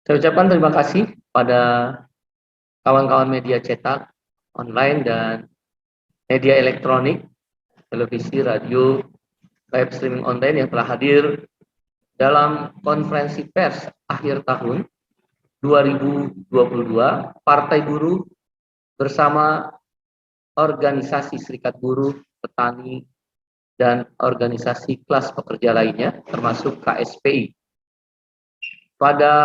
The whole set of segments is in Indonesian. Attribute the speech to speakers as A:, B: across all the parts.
A: Saya ucapkan terima kasih pada kawan-kawan media cetak, online, dan media elektronik, televisi, radio, live streaming online yang telah hadir dalam konferensi pers akhir tahun 2022 Partai Buruh bersama organisasi Serikat Buruh, Petani, dan organisasi kelas pekerja lainnya, termasuk KSPI. Pada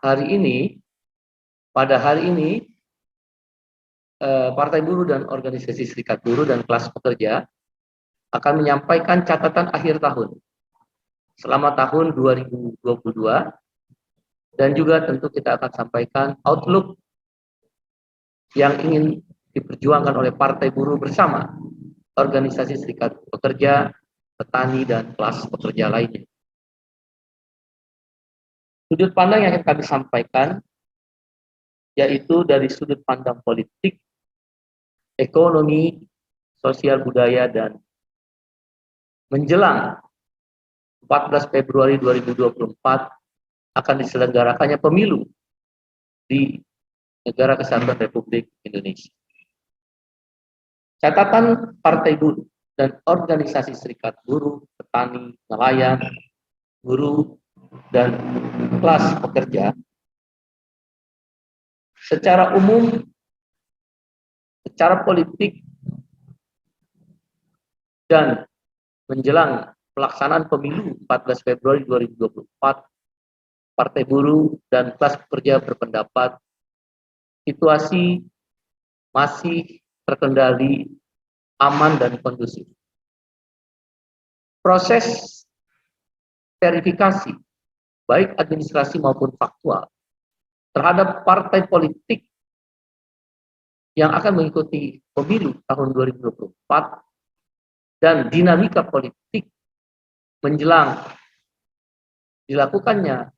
A: hari ini, Partai Buruh dan organisasi Serikat Buruh dan kelas pekerja akan menyampaikan catatan akhir tahun selama tahun 2022, dan juga tentu kita akan sampaikan outlook yang ingin diperjuangkan oleh Partai Buruh bersama organisasi Serikat Pekerja, Petani, dan kelas pekerja lainnya. Sudut pandang yang akan kami sampaikan yaitu dari sudut pandang politik, ekonomi, sosial budaya, dan menjelang 14 Februari 2024 akan diselenggarakannya pemilu di Negara Kesatuan Republik Indonesia. Catatan Partai Buruh dan organisasi Serikat Buruh, Petani, Nelayan, Buruh, dan kelas pekerja secara umum, secara politik, dan menjelang pelaksanaan pemilu 14 Februari 2024, Partai Buruh dan kelas pekerja berpendapat situasi masih terkendali, aman, dan kondusif. Proses verifikasi, baik administrasi maupun faktual, terhadap partai politik yang akan mengikuti pemilu tahun 2024 dan dinamika politik menjelang dilakukannya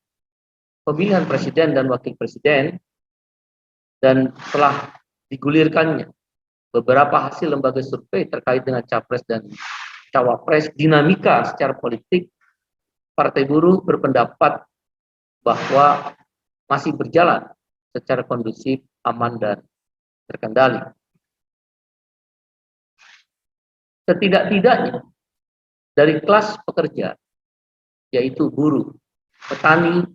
A: pemilihan presiden dan wakil presiden, dan telah digulirkannya beberapa hasil lembaga survei terkait dengan capres dan cawapres, dinamika secara politik, Partai Buruh berpendapat bahwa masih berjalan secara kondusif, aman, dan terkendali. Setidak-tidaknya dari kelas pekerja, yaitu buruh, petani,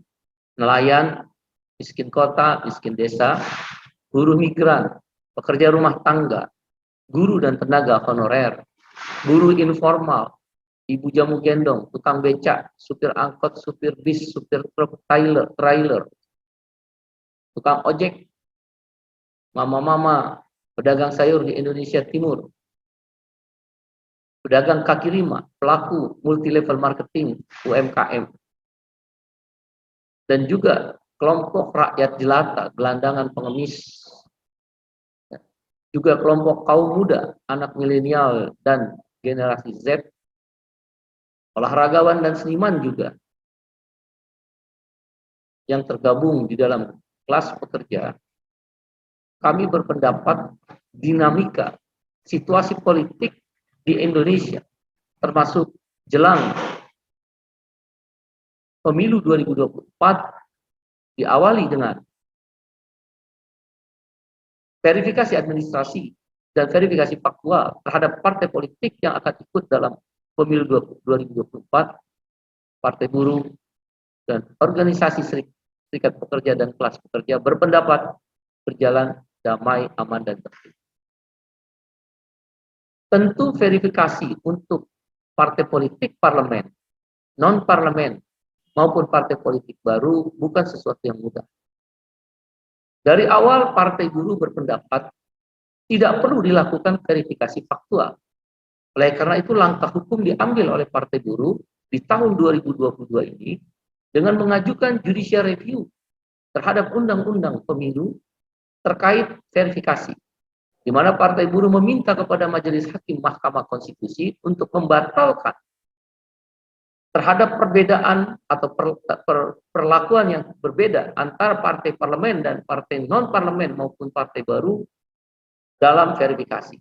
A: nelayan, miskin kota, miskin desa, buruh migran, pekerja rumah tangga, guru dan tenaga honorer, buruh informal, ibu jamu gendong, tukang becak, supir angkot, supir bis, supir truk, trailer, tukang ojek, mama-mama, pedagang sayur di Indonesia Timur, pedagang kaki lima, pelaku multi-level marketing, UMKM, dan juga kelompok rakyat jelata, gelandangan pengemis, juga kelompok kaum muda, anak milenial, dan generasi Z, olahragawan dan seniman juga yang tergabung di dalam kelas pekerja. Kami berpendapat dinamika situasi politik di Indonesia, termasuk jelang pemilu 2024, diawali dengan verifikasi administrasi dan verifikasi faktual terhadap partai politik yang akan ikut dalam pemilu 2024, Partai Buruh dan organisasi Serikat Pekerja dan kelas pekerja berpendapat berjalan damai, aman, dan tertib. Tentu verifikasi untuk partai politik parlemen, non-parlemen, maupun partai politik baru bukan sesuatu yang mudah. Dari awal Partai Buruh berpendapat tidak perlu dilakukan verifikasi faktual. Oleh karena itu langkah hukum diambil oleh Partai Buruh di tahun 2022 ini dengan mengajukan judicial review terhadap Undang-Undang Pemilu terkait verifikasi, di mana Partai Buruh meminta kepada Majelis Hakim Mahkamah Konstitusi untuk membatalkan terhadap perbedaan atau perlakuan yang berbeda antara partai parlemen dan partai non-parlemen maupun partai baru dalam verifikasi.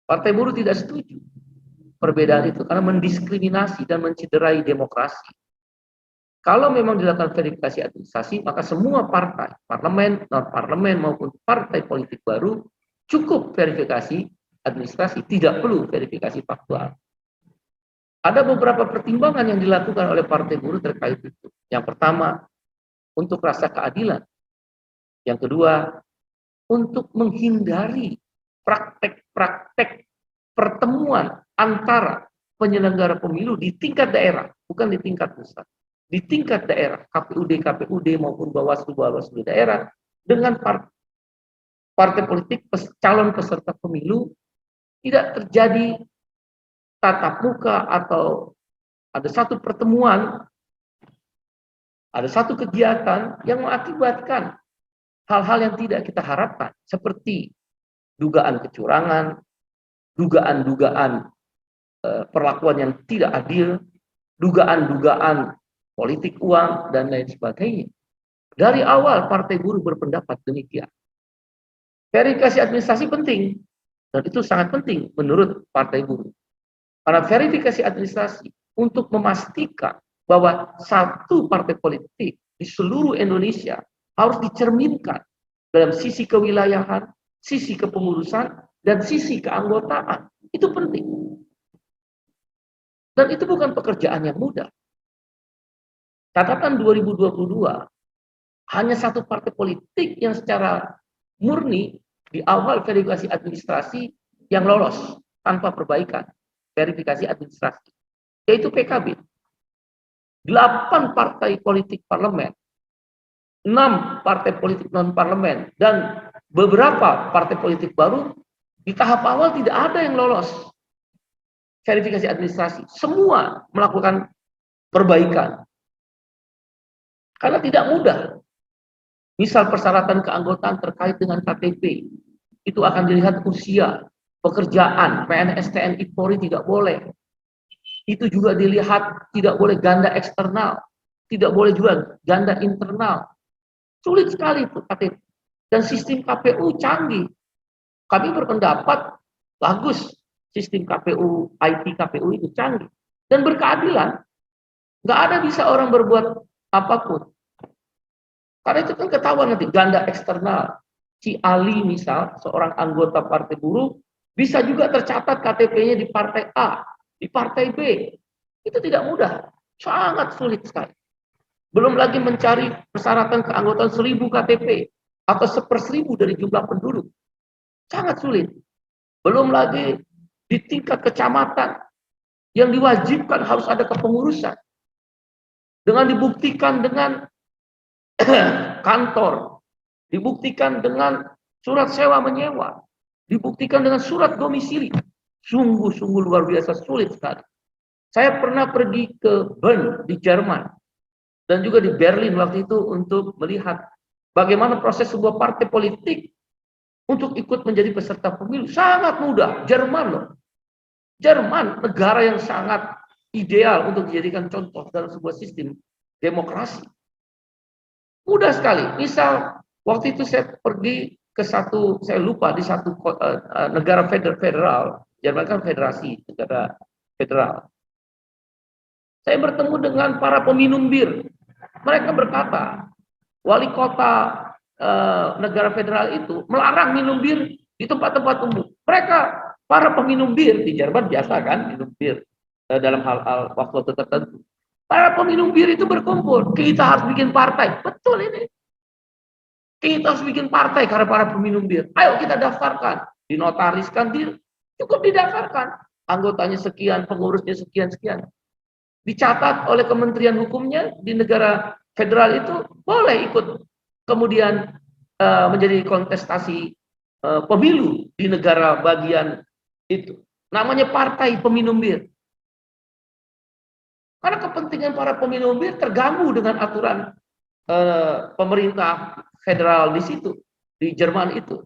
A: Partai Buruh tidak setuju perbedaan itu karena mendiskriminasi dan mencederai demokrasi. Kalau memang dilakukan verifikasi administrasi, maka semua partai, parlemen, non-parlemen maupun partai politik baru cukup verifikasi administrasi, tidak perlu verifikasi faktual. Ada beberapa pertimbangan yang dilakukan oleh partai buruh terkait itu. Yang pertama, untuk rasa keadilan. Yang kedua, untuk menghindari praktek-praktek pertemuan antara penyelenggara pemilu di tingkat daerah, bukan di tingkat pusat. Di tingkat daerah, KPUD maupun Bawaslu daerah, dengan partai politik calon peserta pemilu, tidak terjadi tatap muka atau ada satu pertemuan, ada satu kegiatan yang mengakibatkan hal-hal yang tidak kita harapkan, seperti dugaan kecurangan, dugaan-dugaan perlakuan yang tidak adil, dugaan-dugaan politik uang, dan lain sebagainya. Dari awal partai buruh berpendapat demikian. Verifikasi administrasi penting, dan itu sangat penting menurut partai buruh. Karena verifikasi administrasi untuk memastikan bahwa satu partai politik di seluruh Indonesia harus dicerminkan dalam sisi kewilayahan, sisi kepengurusan, dan sisi keanggotaan. Itu penting. Dan itu bukan pekerjaan yang mudah. Catatan 2022, hanya satu partai politik yang secara murni di awal verifikasi administrasi yang lolos tanpa perbaikan verifikasi administrasi, yaitu PKB. 8 partai politik parlemen, 6 partai politik non-parlemen, dan beberapa partai politik baru di tahap awal tidak ada yang lolos verifikasi administrasi. Semua melakukan perbaikan. Karena tidak mudah. Misal persyaratan keanggotaan terkait dengan KTP, itu akan dilihat usia, pekerjaan, PNS, TNI, Polri tidak boleh. Itu juga dilihat tidak boleh ganda eksternal, tidak boleh juga ganda internal. Sulit sekali itu KTP. Dan sistem KPU canggih. Kami berpendapat bagus sistem KPU, IT KPU itu canggih dan berkeadilan. Nggak ada bisa orang berbuat apapun. Karena itu kan ketahuan nanti ganda eksternal. Si Ali misal, seorang anggota partai buruh, bisa juga tercatat KTP-nya di partai A, di partai B. Itu tidak mudah, sangat sulit sekali. Belum lagi mencari persyaratan keanggotaan 1000 KTP atau 1/1000 dari jumlah penduduk. Sangat sulit. Belum lagi di tingkat kecamatan yang diwajibkan harus ada kepengurusan. Dengan dibuktikan dengan kantor, dibuktikan dengan surat sewa menyewa, dibuktikan dengan surat domisili. Sungguh-sungguh luar biasa sulit sekali. Saya pernah pergi ke Bern di Jerman dan juga di Berlin waktu itu untuk melihat bagaimana proses sebuah partai politik untuk ikut menjadi peserta pemilu. Sangat mudah. Jerman loh. Jerman negara yang sangat ideal untuk dijadikan contoh dalam sebuah sistem demokrasi. Mudah sekali. Misal waktu itu saya pergi ke satu, saya lupa, di satu negara federal, Jerman kan federasi, negara federal. Saya bertemu dengan para peminum bir. Mereka berkata, wali kota negara federal itu melarang minum bir di tempat-tempat umum. Mereka, para peminum bir di Jerman biasa kan, minum bir dalam hal-hal waktu tertentu. Para peminum bir itu berkumpul. Kita harus bikin partai. Betul ini. Kita harus bikin partai karena para peminum bir. Ayo kita daftarkan. Dinotariskan, cukup didaftarkan. Anggotanya sekian, pengurusnya sekian-sekian. Dicatat oleh Kementerian Hukumnya di negara federal itu boleh ikut kemudian menjadi kontestasi pemilu di negara bagian itu. Namanya partai peminum bir. Karena kepentingan para peminum bir terganggu dengan aturan pemerintah federal di situ, di Jerman itu.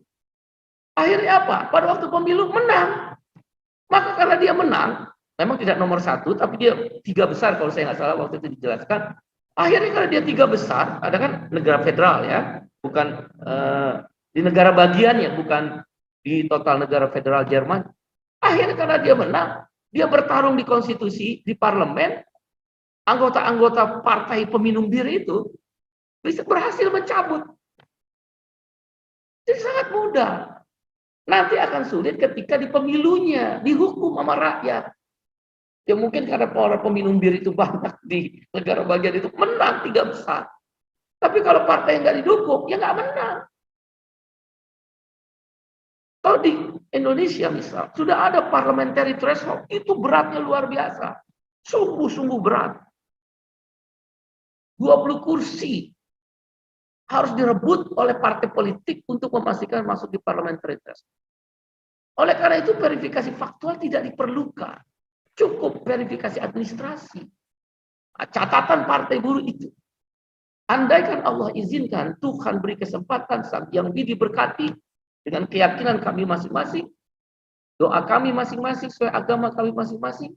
A: Akhirnya apa? Pada waktu pemilu menang. Maka karena dia menang, memang tidak nomor 1, tapi dia 3 besar kalau saya nggak salah waktu itu dijelaskan. Akhirnya karena dia 3 besar, ada kan negara federal ya, bukan di negara bagiannya, bukan di total negara federal Jerman. Akhirnya karena dia menang, dia bertarung di konstitusi, di parlemen, anggota-anggota partai peminum bir itu bisa berhasil mencabut. Jadi sangat mudah. Nanti akan sulit ketika di pemilunya, dihukum sama rakyat. Ya mungkin karena para peminum bir itu banyak di negara bagian itu, menang 3 besar. Tapi kalau partai yang nggak didukung, ya nggak menang. Kalau di Indonesia misal, sudah ada parliamentary threshold, itu beratnya luar biasa. Sungguh-sungguh berat. 20 kursi harus direbut oleh partai politik untuk memastikan masuk di parliamentary threshold. Oleh karena itu verifikasi faktual tidak diperlukan. Cukup verifikasi administrasi. Catatan partai buruh itu. Andaikan Allah izinkan, Tuhan beri kesempatan yang diberkati dengan keyakinan kami masing-masing, doa kami masing-masing, sesuai agama kami masing-masing.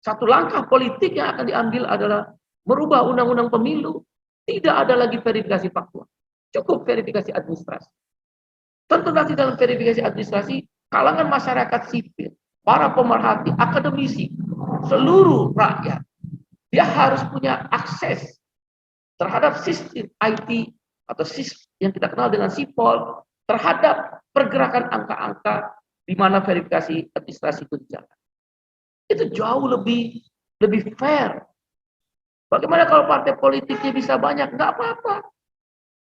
A: Satu langkah politik yang akan diambil adalah merubah undang-undang pemilu. Tidak ada lagi verifikasi faktual. Cukup verifikasi administrasi. Tentu nanti dalam verifikasi administrasi, kalangan masyarakat sipil, para pemerhati, akademisi, seluruh rakyat, dia harus punya akses terhadap sistem IT atau sistem yang kita kenal dengan SIPOL, terhadap pergerakan angka-angka di mana verifikasi administrasi itu dijalankan. Itu jauh lebih fair. Bagaimana kalau partai politiknya bisa banyak? Nggak apa-apa.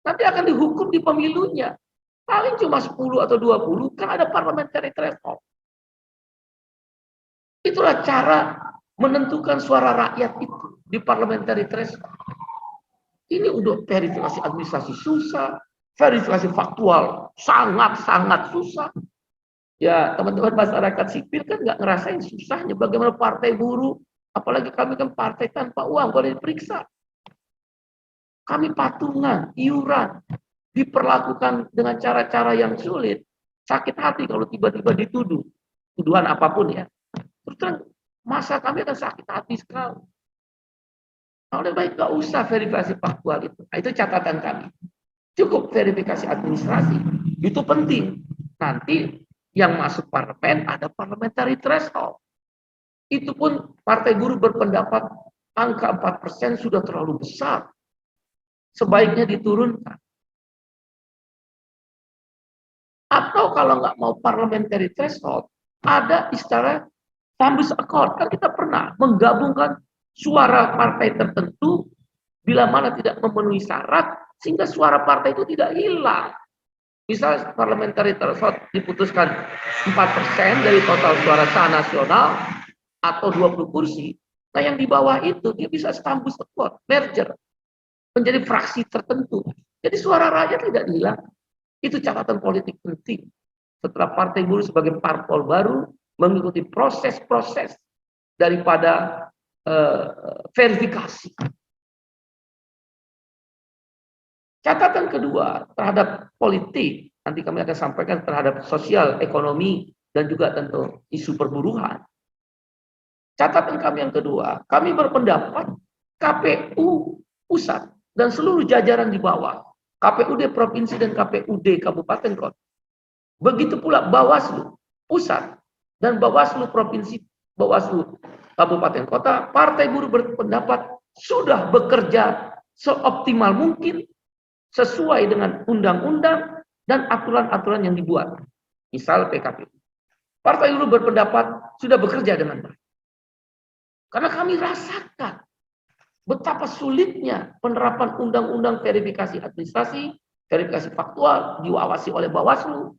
A: Nanti akan dihukum di pemilunya. Paling cuma 10 atau 20, kan ada parliamentary threshold. Itulah cara menentukan suara rakyat itu di parliamentary threshold. Ini udah verifikasi administrasi susah, verifikasi faktual sangat-sangat susah. Ya teman-teman masyarakat sipil kan nggak ngerasain susahnya. Bagaimana partai buruh, apalagi kami kan partai tanpa uang, boleh diperiksa. Kami patungan, iuran, diperlakukan dengan cara-cara yang sulit. Sakit hati kalau tiba-tiba dituduh, tuduhan apapun ya. Terus terang, masa kami akan sakit hati sekali. Nah, lebih baik nggak usah verifikasi faktual itu. Nah, itu catatan kami. Cukup verifikasi administrasi. Itu penting. Nanti yang masuk parlemen ada parliamentary threshold. Itu pun partai buruh berpendapat angka 4% sudah terlalu besar. Sebaiknya diturunkan. Atau kalau nggak mau parliamentary threshold, ada istilah Sambus Accord. Kan kita pernah menggabungkan suara partai tertentu bila mana tidak memenuhi syarat sehingga suara partai itu tidak hilang. Misal parliamentary threshold diputuskan 4% dari total suara sah nasional atau 20 kursi. Nah yang di bawah itu dia bisa Sambus Accord, merger menjadi fraksi tertentu. Jadi suara rakyat tidak hilang. Itu catatan politik penting. Setelah partai buruh sebagai parpol baru mengikuti proses-proses daripada verifikasi. Catatan kedua terhadap politik, nanti kami akan sampaikan terhadap sosial, ekonomi, dan juga tentu isu perburuhan. Catatan kami yang kedua, kami berpendapat KPU pusat dan seluruh jajaran di bawah, KPUD provinsi dan KPUD kabupaten kota, begitu pula Bawaslu pusat dan Bawaslu provinsi, Bawaslu kabupaten kota, partai buruh berpendapat sudah bekerja seoptimal mungkin sesuai dengan undang-undang dan aturan-aturan yang dibuat. Misal PKPU. Partai buruh berpendapat sudah bekerja dengan baik. Karena kami rasakan betapa sulitnya penerapan undang-undang verifikasi administrasi, verifikasi faktual diawasi oleh Bawaslu.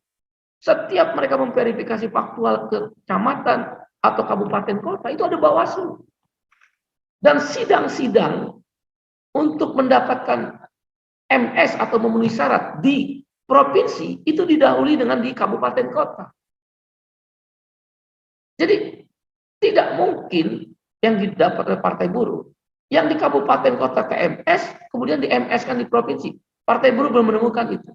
A: Setiap mereka memverifikasi faktual ke kecamatan atau kabupaten kota, itu ada Bawaslu. Dan sidang-sidang untuk mendapatkan MS atau memenuhi syarat di provinsi, itu didahului dengan di kabupaten kota. Jadi, tidak mungkin yang didapat oleh partai buruh, yang di kabupaten kota ke MS, kemudian di MS kan di provinsi. Partai buruh belum menemukan itu.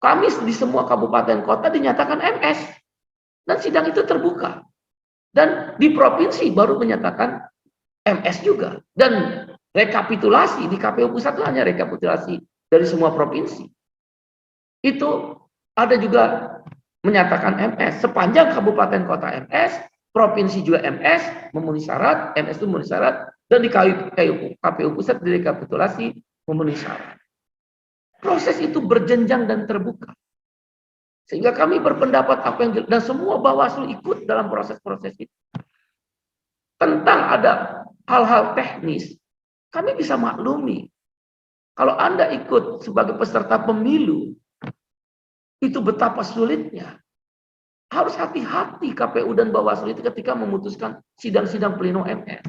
A: Kami di semua kabupaten kota dinyatakan MS. Dan sidang itu terbuka. Dan di provinsi baru menyatakan MS juga. Dan rekapitulasi di KPU pusat itu hanya rekapitulasi dari semua provinsi. Itu ada juga menyatakan MS. Sepanjang kabupaten kota MS, provinsi juga MS memenuhi syarat, MS itu memenuhi syarat, dan di KPU pusat direkapitulasi memenuhi syarat. Proses itu berjenjang dan terbuka. Sehingga kami berpendapat apa yang dan semua Bawaslu ikut dalam proses-proses itu. Tentang ada hal-hal teknis, kami bisa maklumi. Kalau Anda ikut sebagai peserta pemilu, itu betapa sulitnya. Harus hati-hati KPU dan Bawaslu itu ketika memutuskan sidang-sidang pleno MS.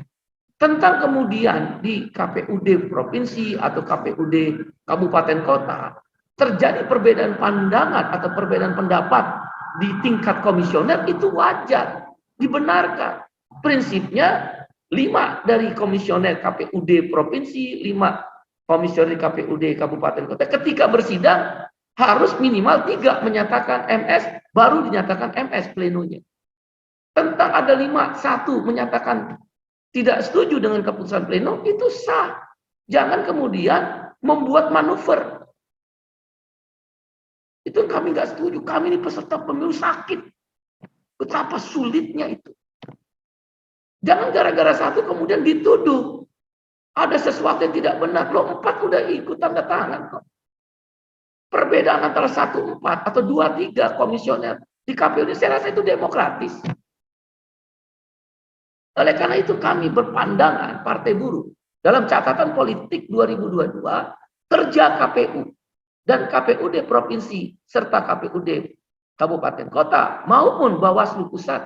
A: Tentang kemudian di KPUD provinsi atau KPUD kabupaten kota, terjadi perbedaan pandangan atau perbedaan pendapat di tingkat komisioner, itu wajar, dibenarkan. Prinsipnya 5 dari komisioner KPUD provinsi, 5 komisioner KPUD kabupaten kota, ketika bersidang harus minimal 3 menyatakan MS, baru dinyatakan MS plenonya. Tentang ada 5, 1 menyatakan tidak setuju dengan keputusan pleno, itu sah. Jangan kemudian membuat manuver. Itu kami nggak setuju. Kami ini peserta pemilu sakit. Betapa sulitnya itu. Jangan gara-gara 1 kemudian dituduh ada sesuatu yang tidak benar. Lo 4 udah ikut tanda tangan kok. Perbedaan antara 1, 4 atau 2, 3 komisioner di KPU ini saya rasa itu demokratis. Oleh karena itu kami berpandangan Partai Buruh dalam catatan politik 2022, kerja KPU dan KPUD provinsi serta KPUD kabupaten kota maupun Bawaslu pusat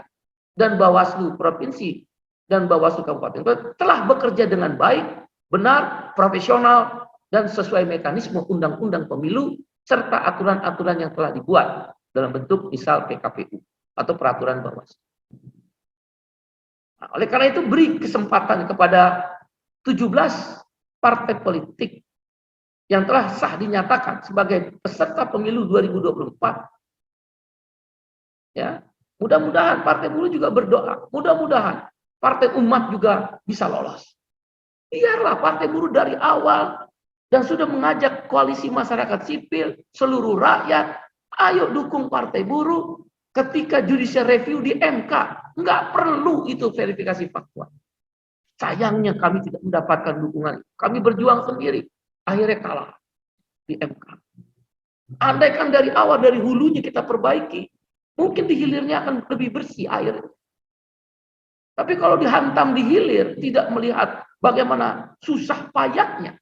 A: dan Bawaslu provinsi dan Bawaslu kabupaten kota telah bekerja dengan baik, benar, profesional, dan sesuai mekanisme undang-undang pemilu serta aturan-aturan yang telah dibuat dalam bentuk misal PKPU atau peraturan Bawaslu. Nah, oleh karena itu beri kesempatan kepada 17 partai politik yang telah sah dinyatakan sebagai peserta pemilu 2024. Ya, mudah-mudahan Partai Buruh juga berdoa, mudah-mudahan Partai Umat juga bisa lolos. Biarlah Partai Buruh dari awal dan sudah mengajak koalisi masyarakat sipil, seluruh rakyat, ayo dukung Partai Buruh. Ketika judicial review di MK, nggak perlu itu verifikasi faktual. Sayangnya kami tidak mendapatkan dukungan. Kami berjuang sendiri, akhirnya kalah di MK. Andaikan dari awal, dari hulunya kita perbaiki, mungkin di hilirnya akan lebih bersih airnya. Tapi kalau dihantam di hilir, tidak melihat bagaimana susah payahnya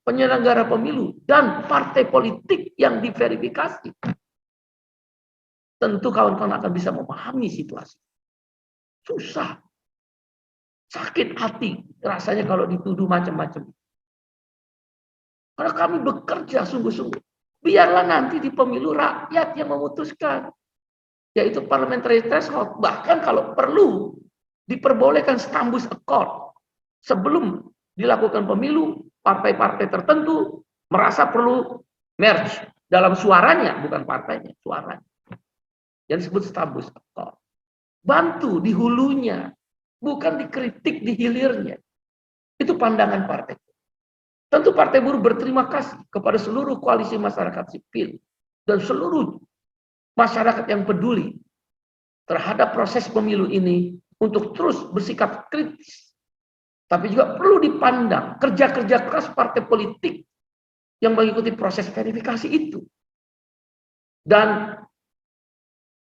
A: penyelenggara pemilu dan partai politik yang diverifikasi, tentu kawan-kawan akan bisa memahami situasi. Susah. Sakit hati rasanya kalau dituduh macam-macam. Karena kami bekerja sungguh-sungguh. Biarlah nanti di pemilu rakyat yang memutuskan. Yaitu parliamentary threshold. Bahkan kalau perlu diperbolehkan stambus accord. Sebelum dilakukan pemilu, partai-partai tertentu merasa perlu merge dalam suaranya, bukan partainya, suaranya. Yang disebut stambus accord. Bantu di hulunya, bukan dikritik di hilirnya. Itu pandangan partai. Tentu Partai Buruh berterima kasih kepada seluruh koalisi masyarakat sipil dan seluruh masyarakat yang peduli terhadap proses pemilu ini untuk terus bersikap kritis. Tapi juga perlu dipandang kerja-kerja keras partai politik yang mengikuti proses verifikasi itu. Dan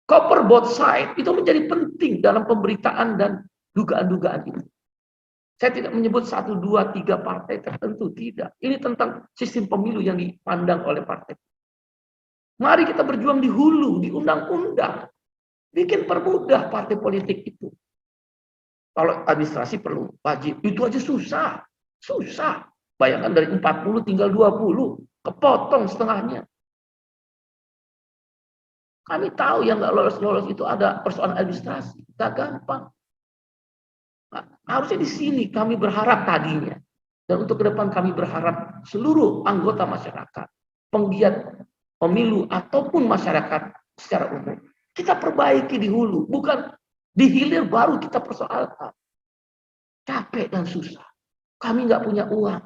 A: cover both side itu menjadi penting dalam pemberitaan dan dugaan-dugaan itu. Saya tidak menyebut 1, 2, 3 partai tertentu, tidak. Ini tentang sistem pemilu yang dipandang oleh partai. Mari kita berjuang di hulu, di undang-undang. Bikin permudah partai politik itu. Kalau administrasi perlu, wajib. Itu aja susah. Susah. Bayangkan dari 40 tinggal 20. Kepotong setengahnya. Kami tahu yang nggak lolos-lolos itu ada persoalan administrasi. Nggak gampang. Nah, harusnya di sini kami berharap tadinya. Dan untuk ke depan kami berharap seluruh anggota masyarakat, penggiat pemilu ataupun masyarakat secara umum, kita perbaiki di hulu. Bukan di hilir baru kita persoalkan. Capek dan susah. Kami nggak punya uang.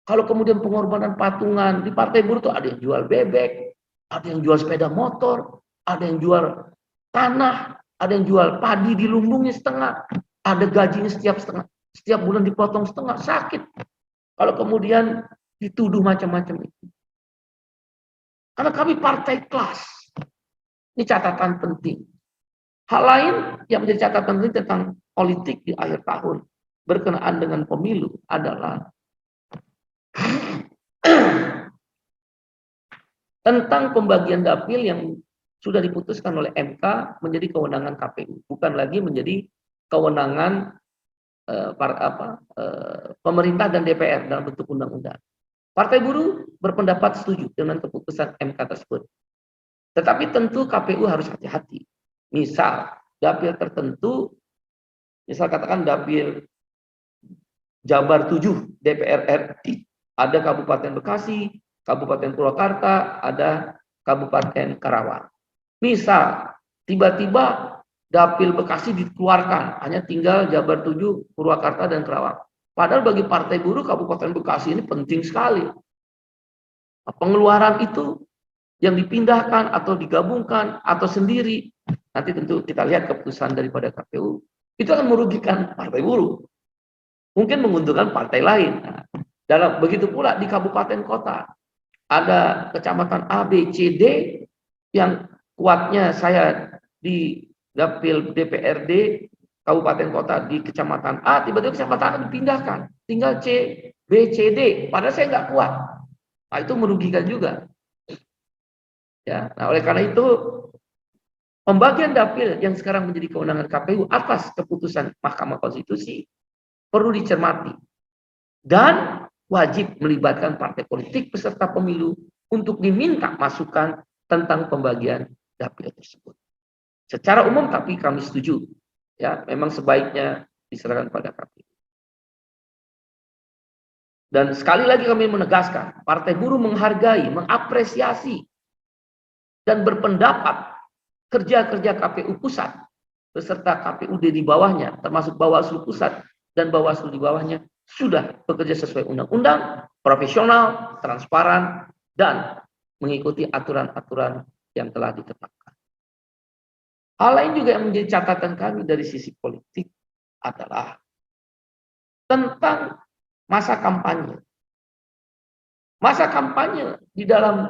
A: Kalau kemudian pengorbanan patungan, di Partai Buruh itu ada yang jual bebek, ada yang jual sepeda motor, ada yang jual tanah, ada yang jual padi di lumbungnya setengah, ada gajinya setiap bulan dipotong setengah, sakit. Kalau kemudian dituduh macam-macam itu. Karena kami partai kelas. Ini catatan penting. Hal lain yang menjadi catatan penting tentang politik di akhir tahun berkenaan dengan pemilu adalah tentang pembagian dapil yang sudah diputuskan oleh MK menjadi kewenangan KPU, bukan lagi menjadi kewenangan pemerintah dan DPR dalam bentuk undang-undang. Partai buruh berpendapat setuju dengan keputusan MK tersebut. Tetapi tentu KPU harus hati-hati. Misal, dapil tertentu, misal katakan dapil Jabar 7 DPR RI, ada Kabupaten Bekasi, Kabupaten Purwakarta, ada Kabupaten Karawang. Misal, tiba-tiba dapil Bekasi dikeluarkan, hanya tinggal Jabar 7, Purwakarta, dan Karawang. Padahal bagi Partai Buruh, Kabupaten Bekasi ini penting sekali. Pengeluaran itu yang dipindahkan atau digabungkan atau sendiri, nanti tentu kita lihat keputusan daripada KPU, itu akan merugikan Partai Buruh. Mungkin menguntungkan partai lain. Nah, begitu pula di kabupaten kota, ada kecamatan A, B, C, D yang kuatnya saya di dapil DPRD kabupaten kota di kecamatan A, tiba-tiba kecamatan A dipindahkan, tinggal C, B, C, D, padahal saya nggak kuat. Nah, itu merugikan juga. Ya, nah oleh karena itu pembagian dapil yang sekarang menjadi kewenangan KPU atas keputusan Mahkamah Konstitusi perlu dicermati dan wajib melibatkan partai politik peserta pemilu untuk diminta masukan tentang pembagian dapil tersebut. Secara umum tapi kami setuju, ya memang sebaiknya diserahkan pada KPU. Dan sekali lagi kami menegaskan, Partai Buruh menghargai, mengapresiasi dan berpendapat kerja-kerja KPU pusat beserta KPUD di bawahnya, termasuk Bawaslu pusat dan Bawaslu di bawahnya sudah bekerja sesuai undang-undang, profesional, transparan, dan mengikuti aturan-aturan yang telah ditetapkan. Hal lain juga yang menjadi catatan kami dari sisi politik adalah tentang masa kampanye. Masa kampanye di dalam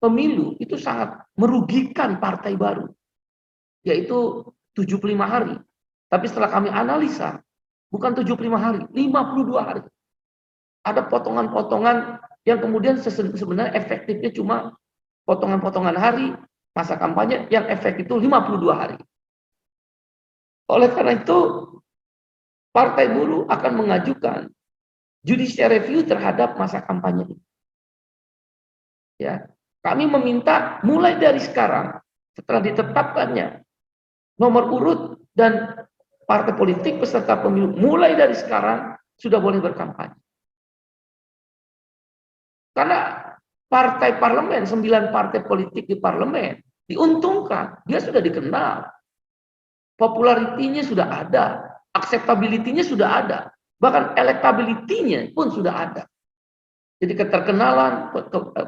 A: pemilu itu sangat merugikan partai baru, yaitu 75 hari. Tapi setelah kami analisa, bukan 75 hari, 52 hari. Ada potongan-potongan yang kemudian sebenarnya efektifnya cuma potongan-potongan hari masa kampanye yang efek itu 52 hari. Oleh karena itu, Partai Buruh akan mengajukan judicial review terhadap masa kampanye ini. Ya, kami meminta mulai dari sekarang, setelah ditetapkannya nomor urut dan partai politik peserta pemilu, mulai dari sekarang sudah boleh berkampanye. Karena partai parlemen, 9 partai politik di parlemen, diuntungkan. Dia sudah dikenal. Popularitinya sudah ada. Akseptabilitinya sudah ada. Bahkan elektabilitinya pun sudah ada. Jadi keterkenalan,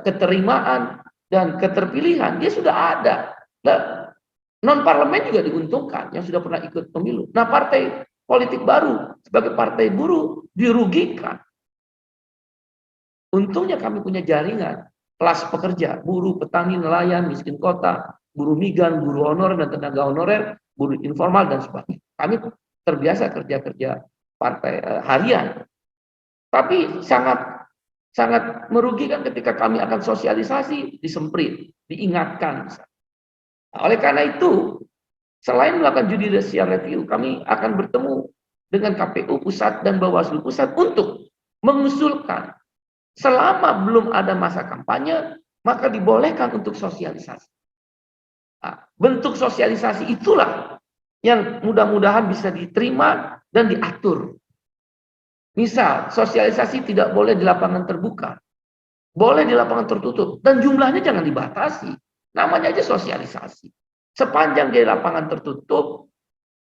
A: keterimaan, dan keterpilihan, dia sudah ada. Non-parlemen juga diuntungkan, yang sudah pernah ikut pemilu. Nah, partai politik baru, sebagai partai buruh, dirugikan. Untungnya kami punya jaringan, kelas pekerja, buruh, petani, nelayan, miskin kota, buruh migran, buruh honorer dan tenaga honorer, buruh informal, dan sebagainya. Kami terbiasa kerja-kerja partai harian. Tapi sangat merugikan ketika kami akan sosialisasi, disemprit, diingatkan. Nah, oleh karena itu, selain melakukan judicial review, kami akan bertemu dengan KPU pusat dan Bawaslu pusat untuk mengusulkan selama belum ada masa kampanye, maka dibolehkan untuk sosialisasi. Nah, bentuk sosialisasi itulah yang mudah-mudahan bisa diterima dan diatur. Misal, sosialisasi tidak boleh di lapangan terbuka, boleh di lapangan tertutup, dan jumlahnya jangan dibatasi. Namanya aja sosialisasi. Sepanjang di lapangan tertutup,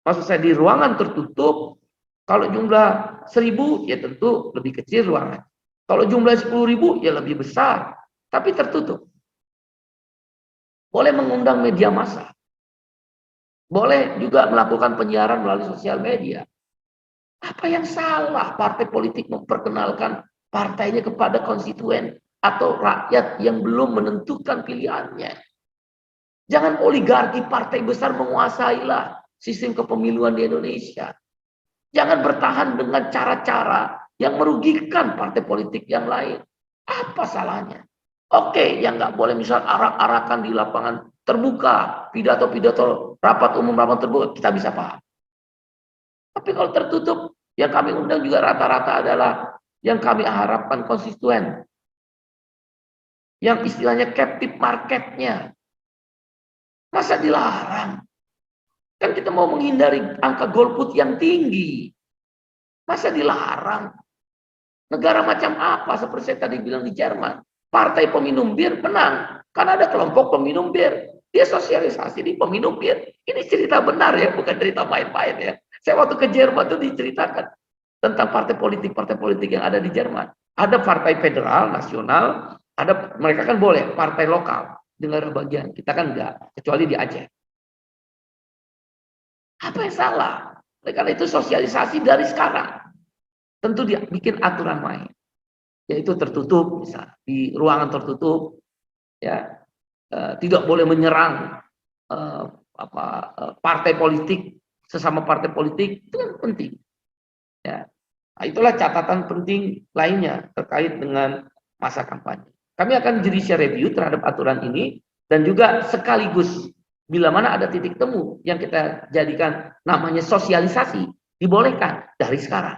A: maksud saya di ruangan tertutup, kalau jumlah 1.000 ya tentu lebih kecil ruangan. Kalau jumlah 10.000 ya lebih besar, tapi tertutup. Boleh mengundang media massa. Boleh juga melakukan penyiaran melalui sosial media. Apa yang salah partai politik memperkenalkan partainya kepada konstituen atau rakyat yang belum menentukan pilihannya? Jangan oligarki partai besar menguasailah sistem kepemiluan di Indonesia. Jangan bertahan dengan cara-cara yang merugikan partai politik yang lain. Apa salahnya? Oke, yang nggak boleh misal arak-arakan di lapangan terbuka, pidato-pidato, rapat umum, rapat terbuka, kita bisa paham. Tapi kalau tertutup, yang kami undang juga rata-rata adalah yang kami harapkan konstituen. Yang istilahnya captive marketnya. Masa dilarang? Kan kita mau menghindari angka golput yang tinggi. Masa dilarang? Negara macam apa seperti saya tadi bilang di Jerman? Partai peminum bir menang. Karena ada kelompok peminum bir. Dia sosialisasi di peminum bir. Ini cerita benar ya, bukan cerita main-main ya. Saya waktu ke Jerman itu diceritakan tentang partai politik yang ada di Jerman. Ada partai federal, nasional, ada mereka kan boleh, partai lokal di negara bagian. Kita kan enggak, kecuali di Aceh. Apa yang salah? Karena itu sosialisasi dari sekarang. Tentu dia bikin aturan main, yaitu tertutup, misalnya di ruangan tertutup, ya tidak boleh menyerang partai politik, sesama partai politik, itu kan penting. Ya, nah, itulah catatan penting lainnya terkait dengan masa kampanye. Kami akan judicial review terhadap aturan ini dan juga sekaligus bila mana ada titik temu yang kita jadikan namanya sosialisasi, dibolehkan dari sekarang.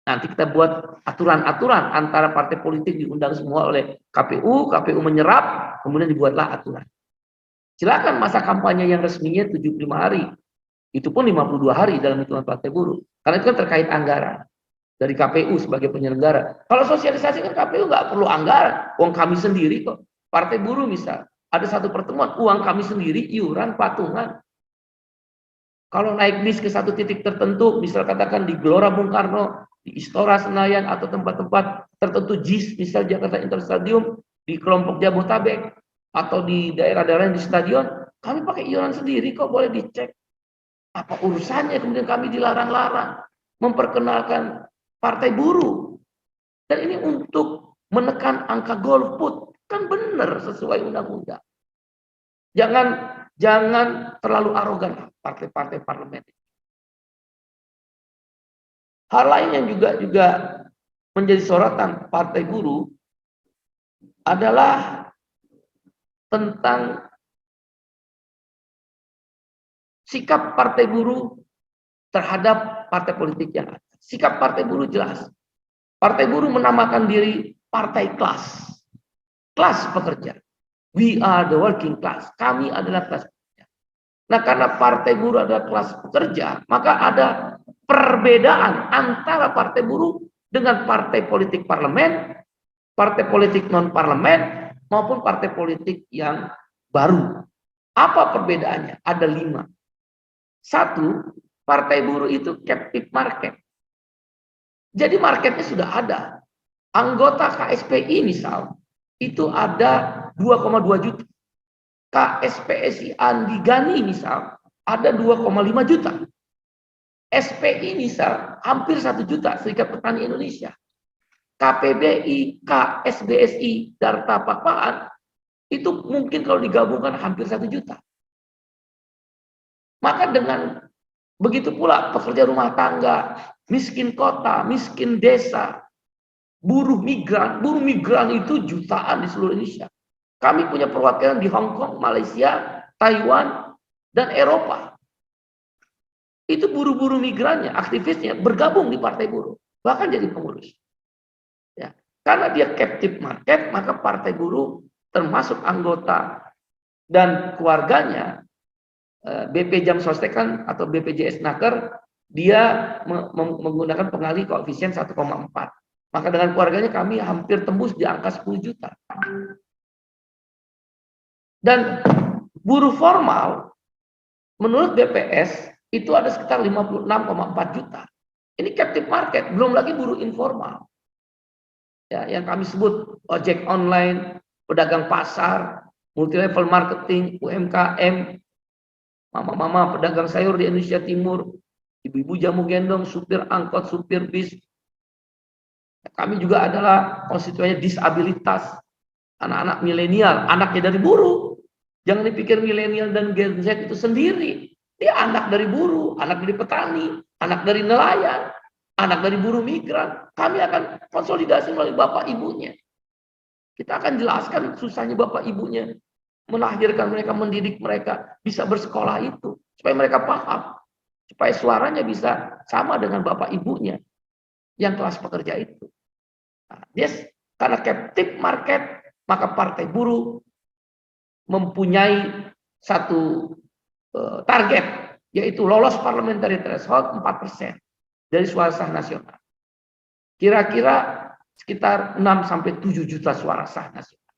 A: Nanti kita buat aturan-aturan antara partai politik diundang semua oleh KPU, KPU menyerap, kemudian dibuatlah aturan. Silakan masa kampanye yang resminya 75 hari. Itu pun 52 hari dalam hitungan partai buruh. Karena itu kan terkait anggaran dari KPU sebagai penyelenggara. Kalau sosialisasi kan KPU nggak perlu anggaran. Uang kami sendiri kok. Partai buruh misal, ada satu pertemuan, uang kami sendiri, iuran, patungan. Kalau naik bis ke satu titik tertentu, misal katakan di Gelora Bung Karno, di Istora Senayan atau tempat-tempat tertentu JIS, misal Jakarta Inter Stadium, di kelompok Jabotabek atau di daerah-daerah di stadion, kami pakai iuran sendiri kok, boleh dicek. Apa urusannya kemudian kami dilarang-larang memperkenalkan partai buruh? Dan ini untuk menekan angka golput, kan benar sesuai undang-undang. Jangan terlalu arogan partai-partai parlemen. Hal lain yang juga menjadi sorotan partai buruh adalah tentang sikap partai buruh terhadap partai politik yang ada. Sikap partai buruh jelas. Partai buruh menamakan diri partai kelas. Kelas pekerja. We are the working class. Kami adalah kelas pekerja. Nah, karena partai buruh adalah kelas pekerja, maka ada perbedaan antara partai buruh dengan partai politik parlemen, partai politik non-parlemen, maupun partai politik yang baru. Apa perbedaannya? Ada 5. 1, partai buruh itu captive market. Jadi marketnya sudah ada. Anggota KSPI misal, itu ada 2,2 juta. KSPSI Andi Gani misal, ada 2,5 juta. SPI misal, hampir 1 juta, Serikat Petani Indonesia. KPBI, KSBSI, Darta Pakpaan, itu mungkin kalau digabungkan hampir 1 juta. Maka dengan begitu pula pekerja rumah tangga, miskin kota, miskin desa, buruh migran itu jutaan di seluruh Indonesia. Kami punya perwakilan di Hong Kong, Malaysia, Taiwan, dan Eropa. Itu buruh-buruh migrannya, aktivisnya bergabung di partai buruh, bahkan jadi pengurus. Ya, karena dia captive market, maka partai buruh termasuk anggota dan keluarganya BP Jam Sostekan atau BPJS Naker, dia menggunakan pengalih koefisien 1,4. Maka dengan keluarganya kami hampir tembus di angka 10 juta. Dan buruh formal, menurut BPS, itu ada sekitar 56,4 juta. Ini captive market, belum lagi buruh informal. Ya, yang kami sebut ojek online, pedagang pasar, multi level marketing, UMKM, mama-mama pedagang sayur di Indonesia Timur, ibu-ibu jamu gendong, supir angkot, supir bis. Kami juga adalah konstituennya disabilitas, anak-anak milenial, anaknya dari buruh. Jangan dipikir milenial dan Gen Z itu sendiri. Dia anak dari buruh, anak dari petani, anak dari nelayan, anak dari buruh migran. Kami akan konsolidasi melalui bapak ibunya. Kita akan jelaskan susahnya bapak ibunya melahirkan mereka, mendidik mereka, bisa bersekolah itu. Supaya mereka paham. Supaya suaranya bisa sama dengan bapak ibunya yang kelas pekerja itu. Nah, karena captive market, maka partai buruh mempunyai satu target, yaitu lolos parliamentary threshold 4% dari suara sah nasional. Kira-kira sekitar 6-7 juta suara sah nasional.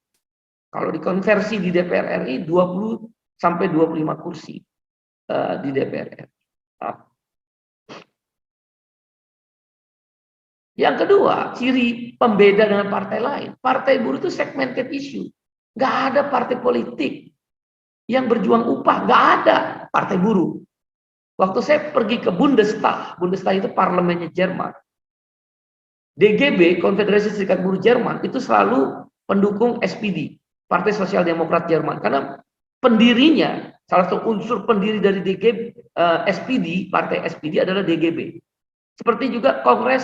A: Kalau dikonversi di DPR RI 20-25 kursi di DPR RI. Yang kedua, ciri pembeda dengan partai lain. Partai buruh itu segmented issue. Nggak ada partai politik yang berjuang upah. Nggak ada partai buruh. Waktu saya pergi ke Bundestag. Bundestag itu parlemennya Jerman. DGB, Konfederasi Serikat Buruh Jerman, itu selalu pendukung SPD. Partai Sosial Demokrat Jerman. Karena pendirinya, salah satu unsur pendiri dari SPD, partai SPD adalah DGB. Seperti juga Kongres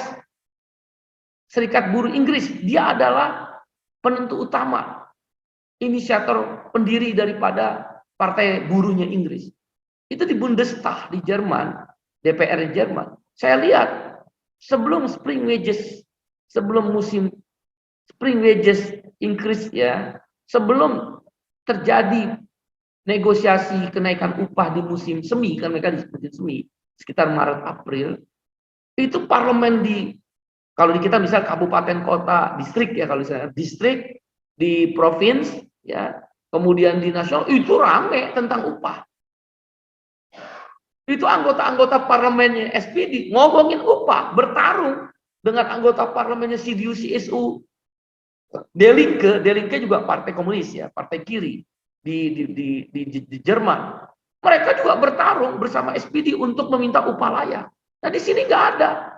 A: Serikat Buruh Inggris, dia adalah penentu utama, inisiator pendiri daripada partai buruhnya Inggris. Itu di Bundestag di Jerman, DPR di Jerman. Saya lihat sebelum spring wages, sebelum musim spring wages increase ya, sebelum terjadi negosiasi kenaikan upah di musim semi, kan mereka di musim semi, sekitar Maret April, itu parlemen kalau di kita misal kabupaten, kota, distrik ya, kalau misalnya distrik di provinsi ya, kemudian di nasional itu rame tentang upah. Itu anggota-anggota parlemennya SPD ngomongin upah, bertarung dengan anggota parlemennya CDU-CSU. Die Linke juga partai komunis ya, partai kiri di Jerman. Mereka juga bertarung bersama SPD untuk meminta upah layak. Nah di sini nggak ada.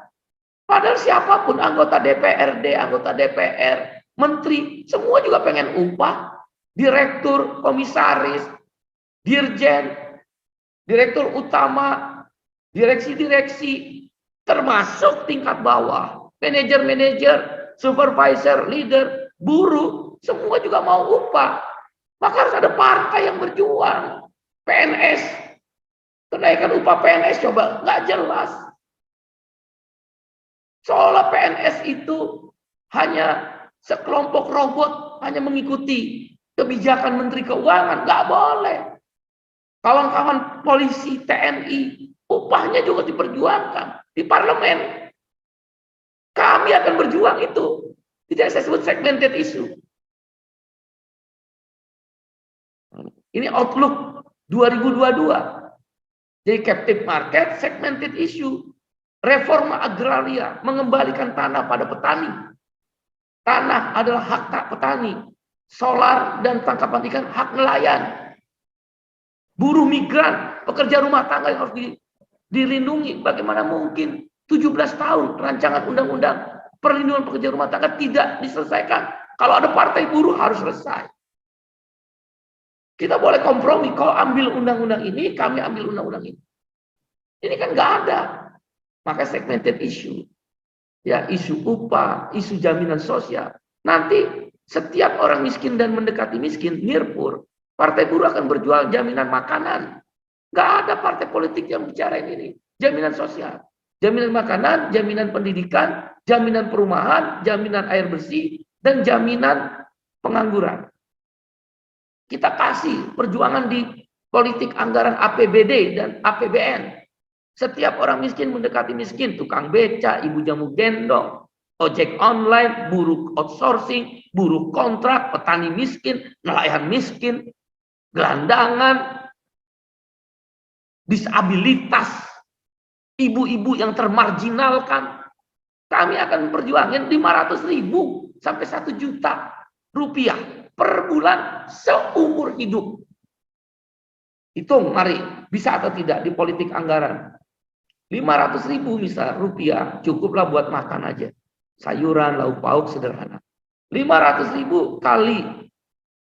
A: Padahal siapapun anggota DPRD, anggota DPR, menteri, semua juga pengen upah, direktur, komisaris, dirjen, direktur utama, direksi-direksi, termasuk tingkat bawah, manajer-manajer, supervisor, leader, buruh, semua juga mau upah. Maka harus ada partai yang berjuang. PNS, kenaikan upah PNS coba nggak jelas. Seolah PNS itu hanya sekelompok robot, hanya mengikuti kebijakan Menteri Keuangan. Nggak boleh. Kawan-kawan polisi, TNI, upahnya juga diperjuangkan di parlemen. Kami akan berjuang itu. Tidak saya sebut segmented issue. Ini outlook 2022. Jadi captive market, segmented issue. Reforma agraria, mengembalikan tanah pada petani. Tanah adalah hak tak petani. Solar dan tangkapan ikan hak nelayan. Buruh migran, pekerja rumah tangga yang harus dilindungi. Bagaimana mungkin 17 tahun rancangan undang-undang perlindungan pekerja rumah tangga tidak diselesaikan. Kalau ada partai buruh harus selesai. Kita boleh kompromi. Kau ambil undang-undang ini, kami ambil undang-undang ini. Ini kan nggak ada. Maka segmented issue, ya isu upah, isu jaminan sosial. Nanti setiap orang miskin dan mendekati miskin, nirpur, partai buruh akan berjual jaminan makanan. Gak ada partai politik yang bicara ini. Jaminan sosial, jaminan makanan, jaminan pendidikan, jaminan perumahan, jaminan air bersih, dan jaminan pengangguran. Kita kasih perjuangan di politik anggaran APBD dan APBN. Setiap orang miskin mendekati miskin, tukang beca, ibu jamu gendong, ojek online, buruh outsourcing, buruh kontrak, petani miskin, nelayan miskin, gelandangan, disabilitas, ibu-ibu yang termarginalkan. Kami akan perjuangin 500.000 sampai 1 juta rupiah per bulan seumur hidup. Hitung, mari. bisa atau tidak di politik anggaran. 500.000 misal rupiah cukuplah buat makan aja. Sayuran, lauk pauk sederhana. 500.000 kali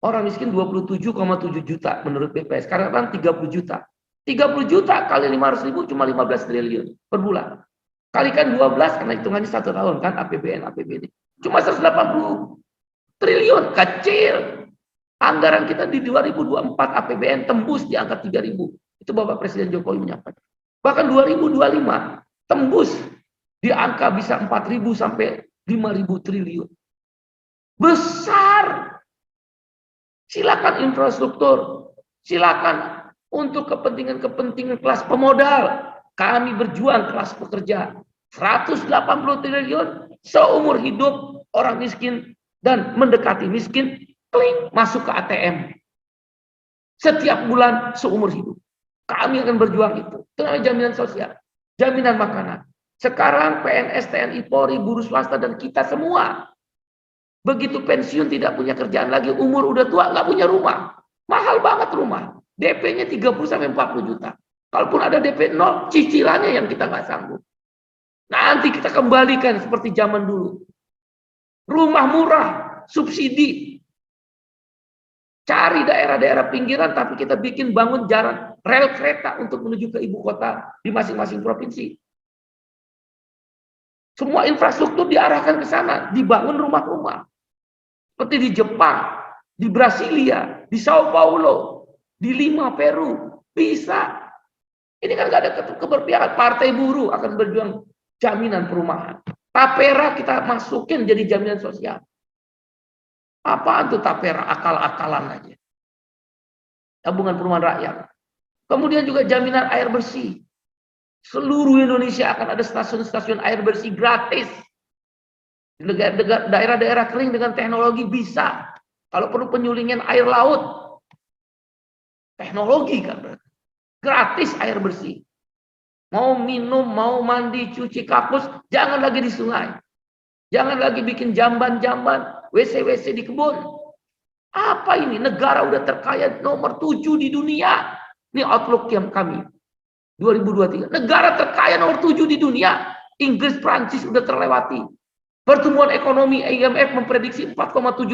A: orang miskin 27,7 juta menurut BPS. Karena kan 30 juta. 30 juta kali 500.000 cuma 15 triliun per bulan. Kalikan 12 karena hitungannya 1 tahun kan APBN, APBD. Cuma 180 triliun, kecil. Anggaran kita di 2024 APBN tembus di angka 3.000. Itu Bapak Presiden Jokowi menyampaikan. Bahkan 2025 tembus di angka bisa 4.000 sampai 5.000 triliun. Besar. Silakan infrastruktur, silakan untuk kepentingan-kepentingan kelas pemodal. Kami berjuang kelas pekerja. 180 triliun seumur hidup orang miskin dan mendekati miskin, kling, masuk ke ATM. Setiap bulan seumur hidup. Kami akan berjuang itu. Itu namanya jaminan sosial, jaminan makanan. Sekarang PNS, TNI, Polri, buruh swasta, dan kita semua. Begitu pensiun tidak punya kerjaan lagi, umur udah tua, nggak punya rumah. Mahal banget rumah. DP-nya 30-40 juta. Kalaupun ada DP 0, cicilannya yang kita nggak sanggup. Nanti kita kembalikan seperti zaman dulu. Rumah murah, subsidi. Cari daerah-daerah pinggiran, tapi kita bikin bangun jalan rel kereta untuk menuju ke ibu kota di masing-masing provinsi. Semua infrastruktur diarahkan ke sana, dibangun rumah-rumah. Seperti di Jepang, di Brasilia, di Sao Paulo, di Lima, Peru. Bisa. Ini kan nggak ada keberpihakan. Partai buruh akan berjuang jaminan perumahan. Tapera kita masukin jadi jaminan sosial. Apaan tuh tapera? Akal-akalan aja. Tabungan perumahan rakyat. Kemudian juga jaminan air bersih. Seluruh Indonesia akan ada stasiun-stasiun air bersih gratis. Di daerah-daerah kering dengan teknologi bisa. Kalau perlu penyulingan air laut. Teknologi kan berarti. Gratis air bersih. Mau minum, mau mandi, cuci kakus, jangan lagi di sungai. Jangan lagi bikin jamban-jamban, WC-WC di kebun. Apa ini? Negara udah terkaya nomor 7 di dunia. Ini outlook yang kami. 2023. Negara terkaya nomor 7 di dunia. Inggris, Prancis udah terlewati. Pertumbuhan ekonomi IMF memprediksi 4,7%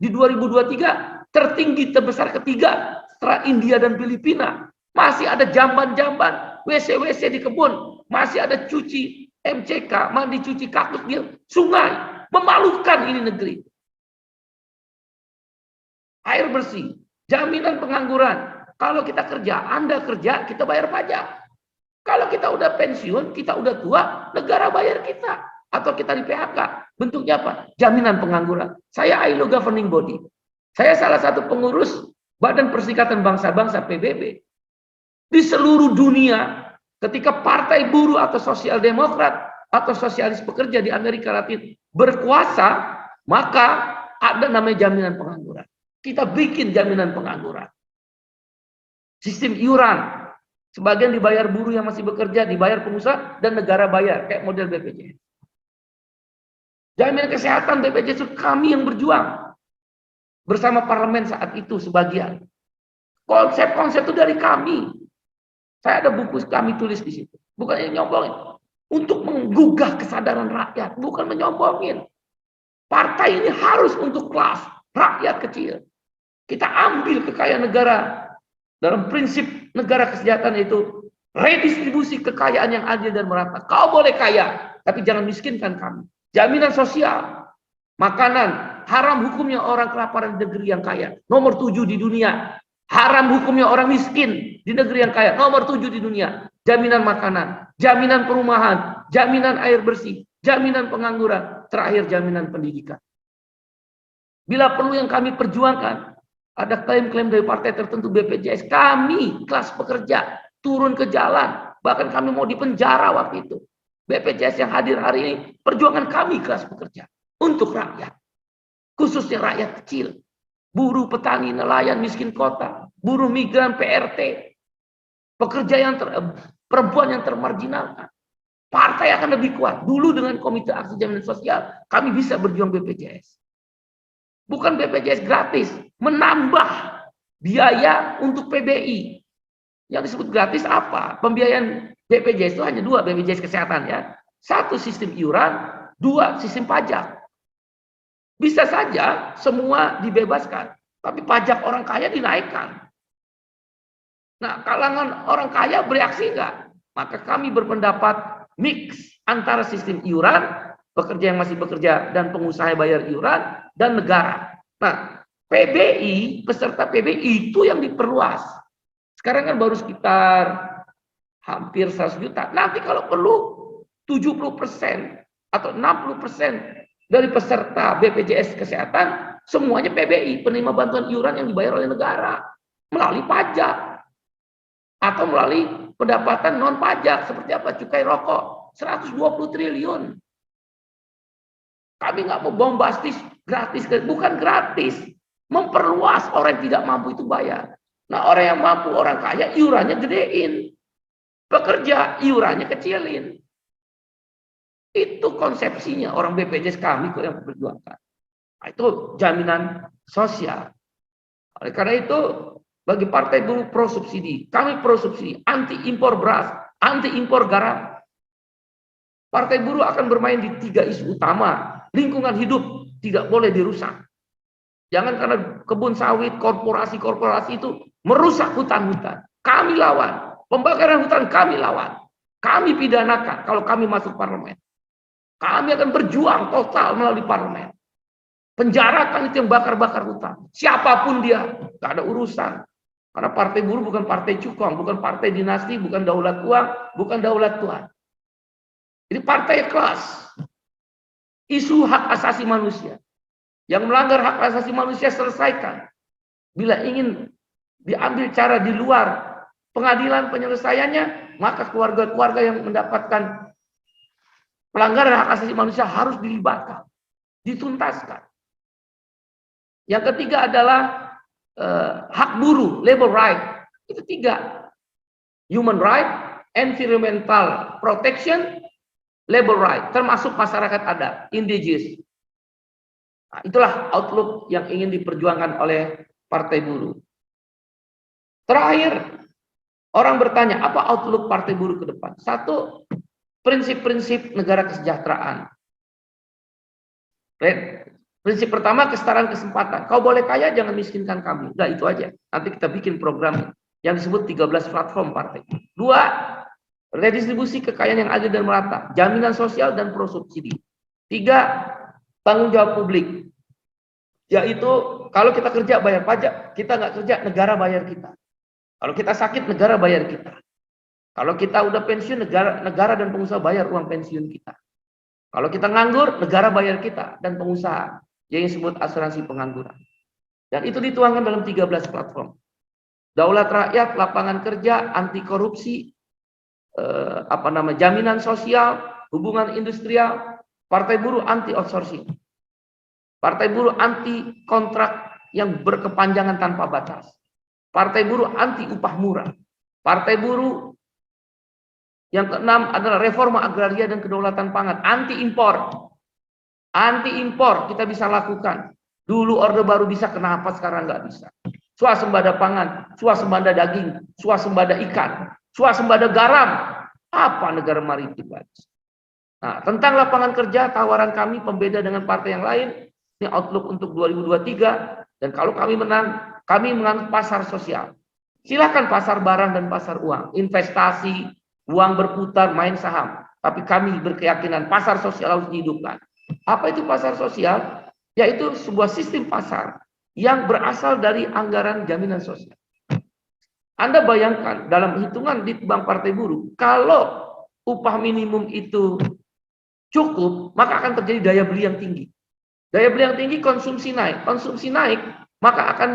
A: di 2023. Tertinggi terbesar ketiga setelah India dan Filipina. Masih ada jamban-jamban, WC-WC di kebun. Masih ada cuci MCK, mandi cuci kakus di sungai. Memalukan ini negeri. Air bersih, jaminan pengangguran. Kalau kita kerja, Anda kerja, kita bayar pajak. Kalau kita udah pensiun, kita udah tua, negara bayar kita. Atau kita di PHK. Bentuknya apa? Jaminan pengangguran. Saya ILO Governing Body. Saya salah satu pengurus Badan Perserikatan Bangsa-Bangsa PBB. Di seluruh dunia, ketika partai buruh atau sosial demokrat atau sosialis pekerja di Amerika Latin berkuasa, maka ada namanya jaminan pengangguran. Kita bikin jaminan pengangguran. Sistem iuran. Sebagian dibayar buruh yang masih bekerja, dibayar pengusaha, dan negara bayar. Kayak model BPJS. Jaminan kesehatan BPJS itu kami yang berjuang. Bersama parlemen saat itu sebagian. Konsep-konsep itu dari kami. Saya ada buku kami tulis di situ. Bukan yang nyombongin. Untuk menggugah kesadaran rakyat. Bukan menyombongin. Partai ini harus untuk kelas rakyat kecil. Kita ambil kekayaan negara. Dalam prinsip negara kesejahteraan itu. Redistribusi kekayaan yang adil dan merata. Kau boleh kaya. Tapi jangan miskinkan kami. Jaminan sosial. Makanan. Haram hukumnya orang kelaparan di negeri yang kaya. Nomor 7 di dunia. Haram hukumnya orang miskin di negeri yang kaya. Nomor 7 di dunia. Jaminan makanan, jaminan perumahan, jaminan air bersih, jaminan pengangguran, terakhir jaminan pendidikan. Bila perlu yang kami perjuangkan, ada klaim-klaim dari partai tertentu BPJS, kami kelas pekerja turun ke jalan, bahkan kami mau dipenjara waktu itu. BPJS yang hadir hari ini, perjuangan kami kelas pekerja untuk rakyat, khususnya rakyat kecil. Buruh, petani, nelayan, miskin kota, buruh migran, PRT, pekerja yang perempuan yang termarginalkan. Partai akan lebih kuat. Dulu dengan Komite Aksi Jaminan Sosial, kami bisa berjuang BPJS. Bukan BPJS gratis, menambah biaya untuk PBI. Yang disebut gratis apa? Pembiayaan BPJS itu hanya dua, BPJS Kesehatan ya. Satu sistem iuran, dua sistem pajak. Bisa saja semua dibebaskan, tapi pajak orang kaya dinaikkan. Nah, kalangan orang kaya bereaksi enggak? Maka kami berpendapat mix antara sistem iuran, pekerja yang masih bekerja dan pengusaha bayar iuran, dan negara. Nah, PBI, peserta PBI itu yang diperluas. Sekarang kan baru sekitar hampir 100 juta. Nanti kalau perlu 70% atau 60% dari peserta BPJS Kesehatan, semuanya PBI, penerima bantuan iuran yang dibayar oleh negara melalui pajak atau melalui pendapatan non pajak seperti apa, cukai rokok 120 triliun. Kami nggak mau bombastis gratis, bukan gratis, memperluas orang yang tidak mampu itu bayar. Nah, orang yang mampu, orang kaya, iurannya gedein, pekerja iurannya kecilin. Itu konsepsinya orang BPJS kami kok yang memperjuangkan. Nah, itu jaminan sosial. Oleh karena itu, bagi Partai Buruh pro subsidi, kami pro subsidi, anti impor beras, anti impor garam. Partai Buruh akan bermain di 3 isu utama. Lingkungan hidup tidak boleh dirusak. Jangan karena kebun sawit, korporasi-korporasi itu merusak hutan-hutan. Kami lawan. Pembakaran hutan kami lawan. Kami pidanakan kalau kami masuk parlemen. Kami akan berjuang total melalui parlemen. Penjarakan itu yang bakar-bakar hutan. Siapapun dia, gak ada urusan. Karena Partai Buruh bukan partai cukong, bukan partai dinasti, bukan daulat uang, bukan daulat Tuhan. Ini partai kelas. Isu hak asasi manusia. Yang melanggar hak asasi manusia selesaikan. Bila ingin diambil cara di luar pengadilan penyelesaiannya, maka keluarga-keluarga yang mendapatkan pelanggaran hak asasi manusia harus dilibatkan, dituntaskan. Yang ketiga adalah hak buruh, labor right. Itu 3. Human right, environmental protection, labor right, termasuk masyarakat adat, indigenous. Nah, itulah outlook yang ingin diperjuangkan oleh Partai Buruh. Terakhir, orang bertanya, apa outlook Partai Buruh ke depan? 1, prinsip-prinsip negara kesejahteraan. Prinsip pertama, kesetaraan kesempatan. Kau boleh kaya, jangan miskinkan kami. Udah, itu aja. Nanti kita bikin program yang disebut 13 platform partai. 2, redistribusi kekayaan yang adil dan merata. Jaminan sosial dan pro subsidi. 3, tanggung jawab publik. Yaitu, kalau kita kerja bayar pajak, kita nggak kerja, negara bayar kita. Kalau kita sakit, negara bayar kita. Kalau kita udah pensiun, negara dan pengusaha bayar uang pensiun kita. Kalau kita nganggur, negara bayar kita dan pengusaha, yang disebut asuransi pengangguran. Dan itu dituangkan dalam 13 platform. Daulat rakyat, lapangan kerja, anti korupsi, jaminan sosial, hubungan industrial, Partai Buruh anti outsourcing. Partai Buruh anti kontrak yang berkepanjangan tanpa batas. Partai Buruh anti upah murah. Partai Buruh yang keenam adalah reforma agraria dan kedaulatan pangan, anti impor. Anti impor kita bisa lakukan. Dulu Orde Baru bisa, kenapa sekarang nggak bisa? Swasembada pangan, swasembada daging, swasembada ikan, swasembada garam. Apa negara maritim? Nah, tentang lapangan kerja, tawaran kami pembeda dengan partai yang lain. Ini outlook untuk 2023. Dan kalau kami menang, kami menganut pasar sosial. Silakan pasar barang dan pasar uang, investasi, uang berputar, main saham. Tapi kami berkeyakinan pasar sosial harus dihidupkan. Apa itu pasar sosial? Yaitu sebuah sistem pasar yang berasal dari anggaran jaminan sosial. Anda bayangkan dalam hitungan di Bank Partai Buruh, kalau upah minimum itu cukup, maka akan terjadi daya beli yang tinggi. Daya beli yang tinggi, konsumsi naik. Konsumsi naik, maka akan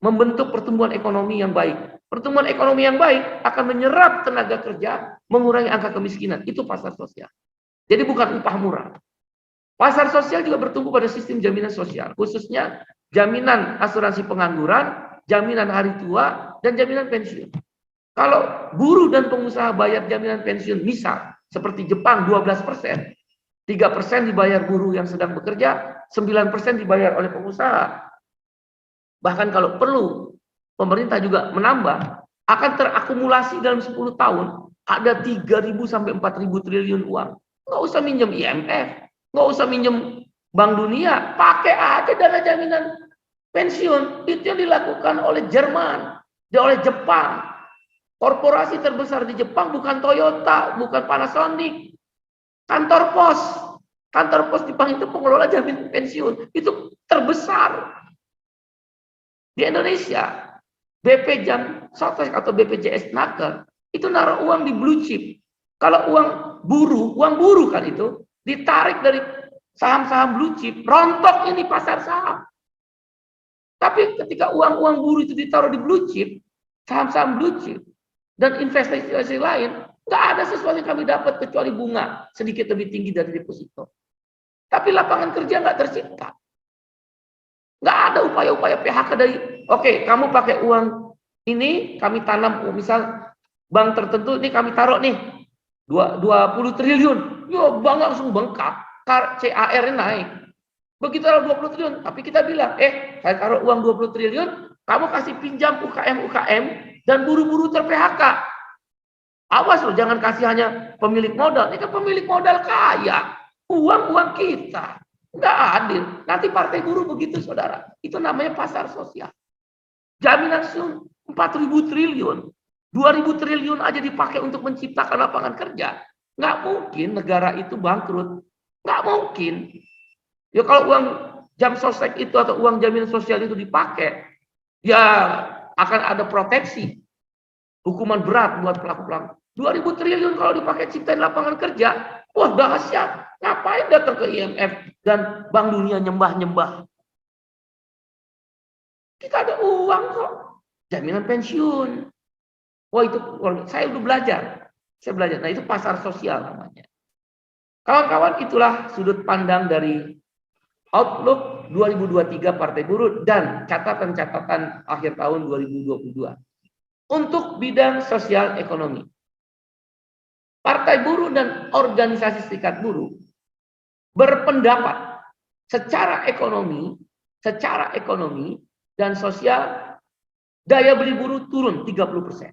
A: membentuk pertumbuhan ekonomi yang baik. Pertumbuhan ekonomi yang baik akan menyerap tenaga kerja, mengurangi angka kemiskinan. Itu pasar sosial. Jadi bukan upah murah. Pasar sosial juga bertumbuh pada sistem jaminan sosial, khususnya jaminan asuransi pengangguran, jaminan hari tua, dan jaminan pensiun. Kalau buruh dan pengusaha bayar jaminan pensiun, misal seperti Jepang 12%, 3% dibayar buruh yang sedang bekerja, 9% dibayar oleh pengusaha. Bahkan kalau perlu, pemerintah juga menambah, akan terakumulasi dalam 10 tahun ada 3.000 sampai 4.000 triliun uang. Nggak usah minjem IMF, nggak usah minjem Bank Dunia, pakai aja dana jaminan pensiun. Itu yang dilakukan oleh Jerman, oleh Jepang. Korporasi terbesar di Jepang bukan Toyota, bukan Panasonic, kantor pos. Kantor pos Jepang itu pengelola jaminan pensiun, itu terbesar. Di Indonesia, BP Jam Sostek atau BPJS Naker itu naruh uang di blue chip. Kalau uang buruh kan itu ditarik dari saham-saham blue chip, rontok ini pasar saham. Tapi ketika uang buruh itu ditaruh di blue chip, saham-saham blue chip dan investasi lain, nggak ada sesuatu yang kami dapat kecuali bunga sedikit lebih tinggi dari deposito. Tapi lapangan kerja nggak tercipta. Nggak ada upaya-upaya PHK dari, oke, kamu pakai uang ini, kami tanam, misal bank tertentu, ini kami taruh nih, 20 triliun. Yo, bank langsung bengkak, CAR-nya naik. Begitu taruh 20 triliun, tapi kita bilang, saya taruh uang 20 triliun, kamu kasih pinjam UKM, dan buru-buru ter-PHK. Awas loh, jangan kasih hanya pemilik modal, ini kan pemilik modal kaya, uang kita. Nggak adil. Nanti partai buruh begitu, saudara. Itu namanya pasar sosial. Jaminan 4.000 triliun. 2.000 triliun aja dipakai untuk menciptakan lapangan kerja. Nggak mungkin negara itu bangkrut. Nggak mungkin. Ya kalau uang jam sostek itu atau uang jaminan sosial itu dipakai, ya akan ada proteksi. Hukuman berat buat pelaku-pelaku. 2.000 triliun kalau dipakai ciptain lapangan kerja, wah dahsyat. Ngapain datang ke IMF dan Bank Dunia nyembah-nyembah? Kita ada uang kok. Jaminan pensiun. Wah itu, saya udah belajar. Saya belajar. Nah itu pasar sosial namanya. Kawan-kawan, itulah sudut pandang dari Outlook 2023 Partai Buruh dan catatan-catatan akhir tahun 2022. Untuk bidang sosial ekonomi. Partai buruh dan organisasi serikat buruh berpendapat secara ekonomi dan sosial daya beli buruh turun 30%.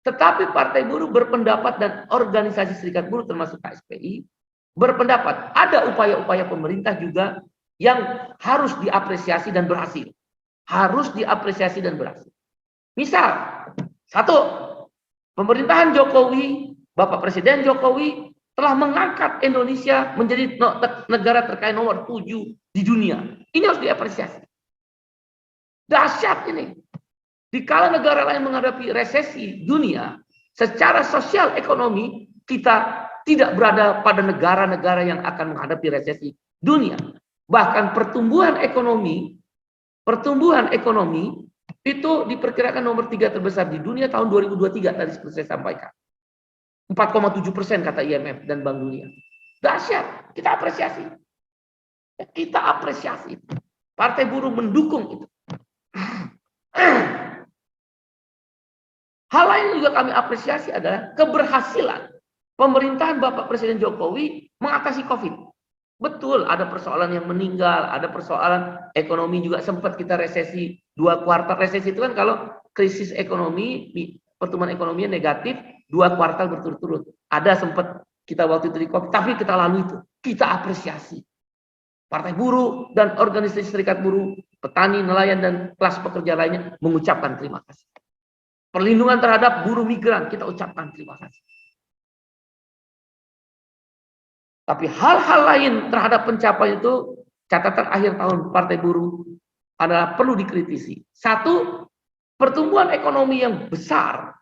A: Tetapi Partai Buruh berpendapat dan organisasi serikat buruh termasuk KSPI berpendapat ada upaya-upaya pemerintah juga yang harus diapresiasi dan berhasil. Harus diapresiasi dan berhasil. Misal, satu, pemerintahan Jokowi, Bapak Presiden Jokowi telah mengangkat Indonesia menjadi negara terkaya nomor 7 di dunia. Ini harus diapresiasi. Dahsyat ini. Dikala negara lain menghadapi resesi dunia, secara sosial ekonomi kita tidak berada pada negara-negara yang akan menghadapi resesi dunia. Bahkan pertumbuhan ekonomi itu diperkirakan nomor 3 terbesar di dunia tahun 2023 tadi seperti saya sampaikan. 4,7% kata IMF dan Bank Dunia. Dahsyat, kita apresiasi. Kita apresiasi. Partai Buruh mendukung itu. Hal lain yang juga kami apresiasi adalah keberhasilan pemerintahan Bapak Presiden Jokowi mengatasi COVID. Betul, ada persoalan yang meninggal, ada persoalan ekonomi juga sempat kita resesi 2 kuartal. Resesi itu kan kalau krisis ekonomi, pertumbuhan ekonominya negatif, 2 kuartal berturut-turut. Ada sempat kita waktu itu di COVID, tapi kita lalui itu. Kita apresiasi. Partai buruh dan organisasi serikat buruh, petani, nelayan, dan kelas pekerja lainnya mengucapkan terima kasih. Perlindungan terhadap buruh migran, kita ucapkan terima kasih. Tapi hal-hal lain terhadap pencapaian itu, catatan akhir tahun Partai Buruh adalah perlu dikritisi. Satu, pertumbuhan ekonomi yang besar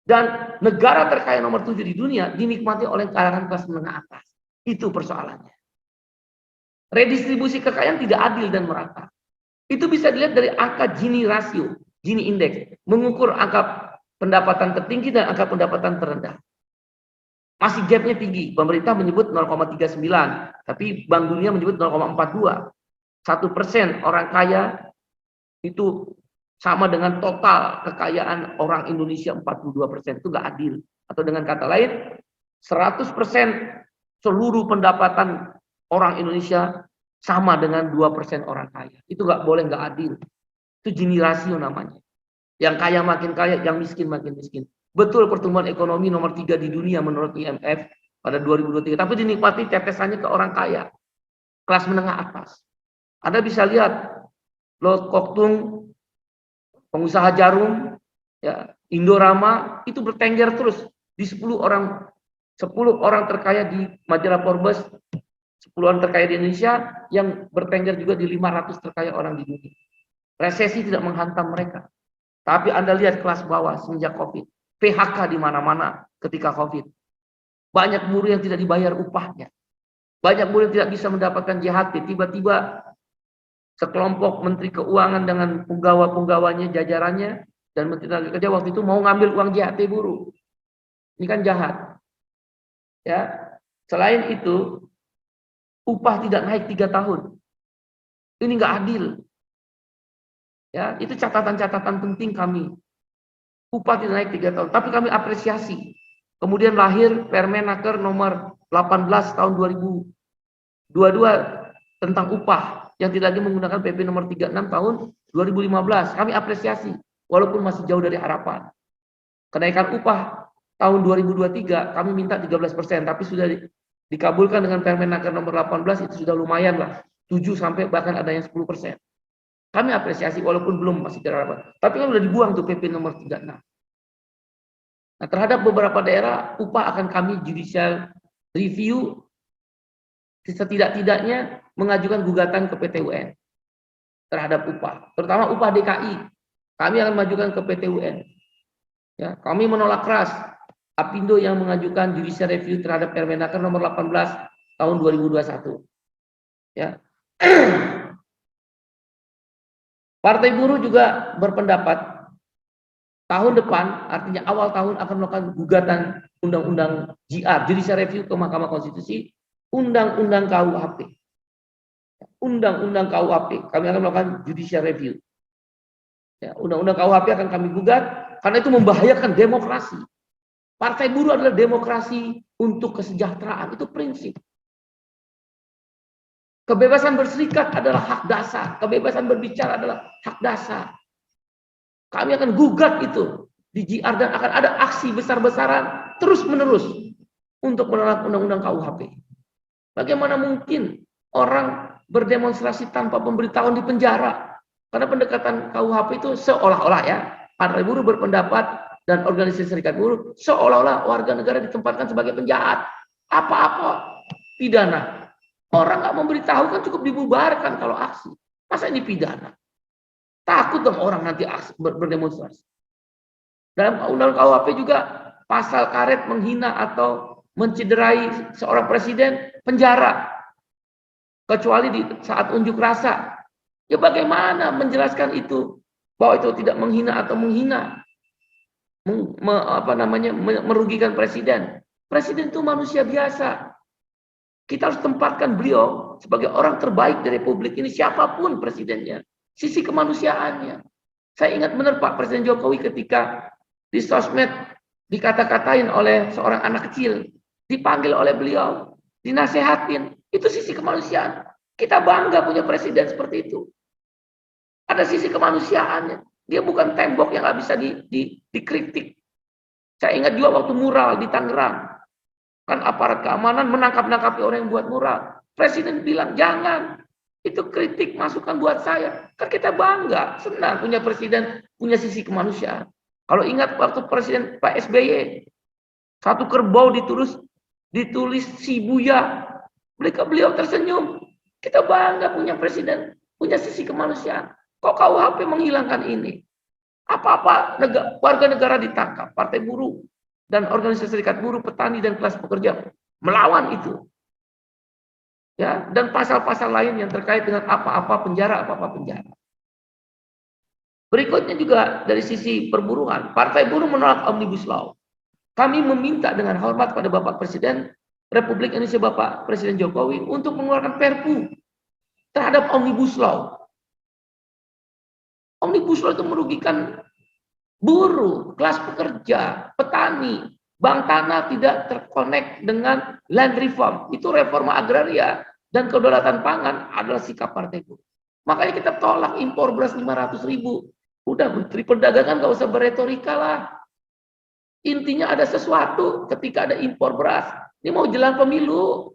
A: dan negara terkaya nomor 7 di dunia dinikmati oleh kalangan kelas menengah atas. Itu persoalannya. Redistribusi kekayaan tidak adil dan merata. Itu bisa dilihat dari angka Gini rasio, Gini indeks, mengukur angka pendapatan tertinggi dan angka pendapatan terendah. Masih gapnya tinggi. Pemerintah menyebut 0,39, tapi Bank Dunia menyebut 0,42. 1% orang kaya itu sama dengan total kekayaan orang Indonesia 42%. Itu nggak adil. Atau dengan kata lain, 100% seluruh pendapatan orang Indonesia sama dengan 2% orang kaya. Itu nggak boleh, nggak adil. Itu Gini rasio namanya. Yang kaya makin kaya, yang miskin makin miskin. Betul pertumbuhan ekonomi nomor 3 di dunia menurut IMF pada 2023, tapi dinikmati tetesannya ke orang kaya, kelas menengah atas. Anda bisa lihat, Lo Kok Tung, pengusaha jarum, ya, Indorama, itu bertengger terus di 10 orang terkaya di majalah Forbes, 10 orang terkaya di Indonesia, yang bertengger juga di 500 terkaya orang di dunia. Resesi tidak menghantam mereka. Tapi Anda lihat kelas bawah semenjak COVID. PHK di mana-mana ketika COVID. Banyak buruh yang tidak dibayar upahnya. Banyak buruh yang tidak bisa mendapatkan JHT. Tiba-tiba sekelompok Menteri Keuangan dengan penggawa-penggawanya, jajarannya, dan Menteri Tenaga Kerja waktu itu mau ngambil uang JHT buruh. Ini kan jahat. Ya. Selain itu, upah tidak naik 3 tahun. Ini nggak adil. Ya, itu catatan-catatan penting kami. Upah tidak naik 3 tahun, tapi kami apresiasi. Kemudian lahir Permenaker nomor 18 tahun 2022 tentang upah yang tidak lagi menggunakan PP nomor 36 tahun 2015. Kami apresiasi walaupun masih jauh dari harapan. Kenaikan upah tahun 2023 kami minta 13%, tapi sudah dikabulkan dengan Permenaker nomor 18, itu sudah lumayan lah. 7 sampai bahkan ada yang 10%. Kami apresiasi walaupun belum masih harapan. Tapi kan sudah dibuang tuh PP nomor 36. Nah, terhadap beberapa daerah upah akan kami judicial review, setidak-tidaknya mengajukan gugatan ke PT UN terhadap upah, terutama upah DKI. Kami akan mengajukan ke PT UN. Ya, kami menolak keras Apindo yang mengajukan judicial review terhadap Permenaker nomor 18 tahun 2021. Ya. Partai Buruh juga berpendapat tahun depan, artinya awal tahun, akan melakukan gugatan undang-undang JR, judicial review ke Mahkamah Konstitusi, undang-undang KUHP. Undang-undang KUHP, kami akan melakukan judicial review. Ya, undang-undang KUHP akan kami gugat karena itu membahayakan demokrasi. Partai Buruh adalah demokrasi untuk kesejahteraan, itu prinsip. Kebebasan berserikat adalah hak dasar, kebebasan berbicara adalah hak dasar. Kami akan gugat itu di JR dan akan ada aksi besar-besaran terus-menerus untuk menolak undang-undang KUHP. Bagaimana mungkin orang berdemonstrasi tanpa pemberitahuan di penjara? Karena pendekatan KUHP itu seolah-olah, ya, Partai Buruh berpendapat dan organisasi serikat buruh seolah-olah warga negara ditempatkan sebagai penjahat. Apa-apa pidana. Orang nggak memberitahu kan cukup dibubarkan kalau aksi. Masa ini pidana? Takut dong orang nanti aksi berdemonstrasi. Dalam undang-undang KUHP juga pasal karet menghina atau mencederai seorang presiden, penjara. Kecuali di saat unjuk rasa. Ya bagaimana menjelaskan itu? Bahwa itu tidak menghina atau menghina. Merugikan presiden. Presiden itu manusia biasa. Kita harus tempatkan beliau sebagai orang terbaik dari Republik ini, siapapun presidennya. Sisi kemanusiaannya. Saya ingat benar Pak Presiden Jokowi ketika di sosmed dikata-katain oleh seorang anak kecil, dipanggil oleh beliau, dinasehatin. Itu sisi kemanusiaan. Kita bangga punya presiden seperti itu. Ada sisi kemanusiaannya. Dia bukan tembok yang nggak bisa dikritik. Saya ingat juga waktu mural di Tangerang. Kan aparat keamanan menangkap-nangkapi orang yang buat mural. Presiden bilang, jangan. Itu kritik, masukan buat saya. Kan kita bangga, senang punya presiden, punya sisi kemanusiaan. Kalau ingat waktu Presiden Pak SBY, satu kerbau ditulis Shibuya. Beliau tersenyum. Kita bangga punya presiden, punya sisi kemanusiaan. Kok KUHP menghilangkan ini? Apa-apa warga negara ditangkap, Partai Buruh dan organisasi serikat buruh, petani dan kelas pekerja melawan itu. Ya, dan pasal-pasal lain yang terkait dengan apa-apa penjara. Berikutnya juga dari sisi perburuan, Partai Buruh menolak Omnibus Law. Kami meminta dengan hormat pada Bapak Presiden Republik Indonesia Bapak Presiden Jokowi untuk mengeluarkan Perpu terhadap Omnibus Law. Omnibus Law itu merugikan buruh, kelas pekerja, petani, bank tanah tidak terkonek dengan land reform. Itu reforma agraria dan kedaulatan pangan adalah sikap Partai Buruh. Makanya kita tolak impor beras 500.000. Udah Menteri Perdagangan nggak usah beretorika lah. Intinya ada sesuatu ketika ada impor beras. Ini mau jelang pemilu.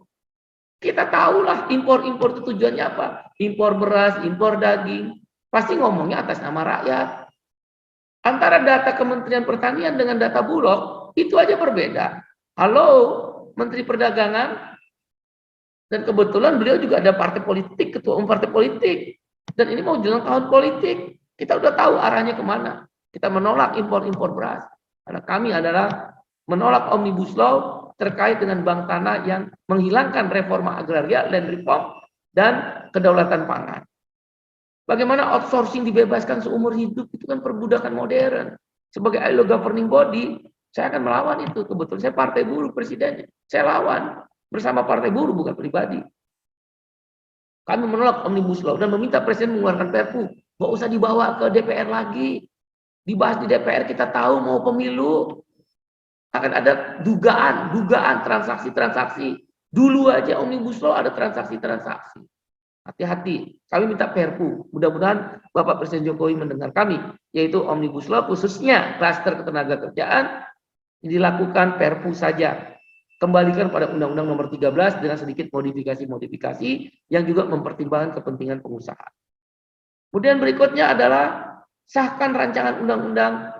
A: Kita tahulah impor-impor itu tujuannya apa. Impor beras, impor daging. Pasti ngomongnya atas nama rakyat. Antara data Kementerian Pertanian dengan data Bulog, itu aja berbeda. Halo, Menteri Perdagangan. Dan kebetulan beliau juga ada partai politik, ketua umum partai politik. Dan ini mau jelang tahun politik. Kita udah tahu arahnya kemana. Kita menolak impor-impor beras. Karena kami adalah menolak Omnibus Law terkait dengan bank tanah yang menghilangkan reforma agraria, land reform, dan kedaulatan pangan. Bagaimana outsourcing dibebaskan seumur hidup, itu kan perbudakan modern. Sebagai ILO governing body, saya akan melawan itu. Kebetulan saya partai buruh presidennya. Saya lawan bersama partai buruh, bukan pribadi. Kami menolak Omnibus Law dan meminta Presiden mengeluarkan Perpu. Nggak usah dibawa ke DPR lagi. Dibahas di DPR, kita tahu mau pemilu. Akan ada dugaan transaksi-transaksi. Dulu aja Omnibus Law ada transaksi-transaksi. Hati-hati, kami minta Perpu. Mudah-mudahan Bapak Presiden Jokowi mendengar kami, yaitu Omnibus Law khususnya klaster ketenagakerjaan dilakukan Perpu saja. Kembalikan pada Undang-Undang Nomor 13 dengan sedikit modifikasi-modifikasi yang juga mempertimbangkan kepentingan pengusaha. Kemudian berikutnya adalah sahkan rancangan undang-undang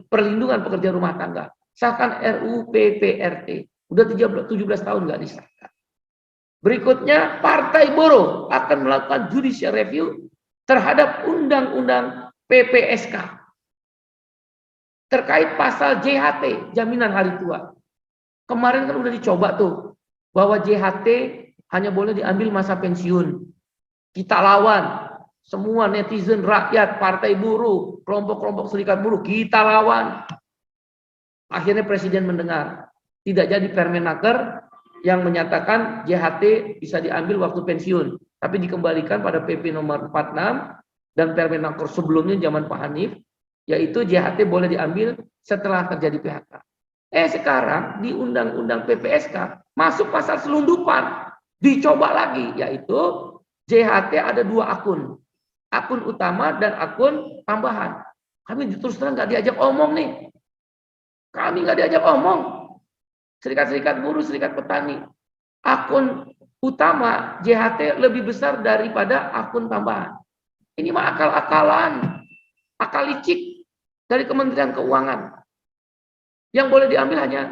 A: perlindungan pekerja rumah tangga. Sahkan RUU PPRT. Udah 17 tahun nggak disahkan. Berikutnya, Partai Buruh akan melakukan judicial review terhadap undang-undang PPSK. Terkait pasal JHT, jaminan hari tua. Kemarin kan udah dicoba tuh, bahwa JHT hanya boleh diambil masa pensiun. Kita lawan. Semua netizen, rakyat, partai buruh, kelompok-kelompok serikat buruh, kita lawan. Akhirnya Presiden mendengar. Tidak jadi Permenaker yang menyatakan JHT bisa diambil waktu pensiun. Tapi dikembalikan pada PP nomor 46 dan Permenaker sebelumnya zaman Pak Hanif, yaitu JHT boleh diambil setelah terjadi PHK. Sekarang di Undang-Undang PPSK masuk pasal selundupan. Dicoba lagi, yaitu JHT ada 2 akun. Akun utama dan akun tambahan. Kami terus terang nggak diajak omong nih. Kami nggak diajak omong. Serikat-serikat buruh, serikat petani. Akun utama JHT lebih besar daripada akun tambahan. Ini mah akal-akalan. Akal licik dari Kementerian Keuangan. Yang boleh diambil hanya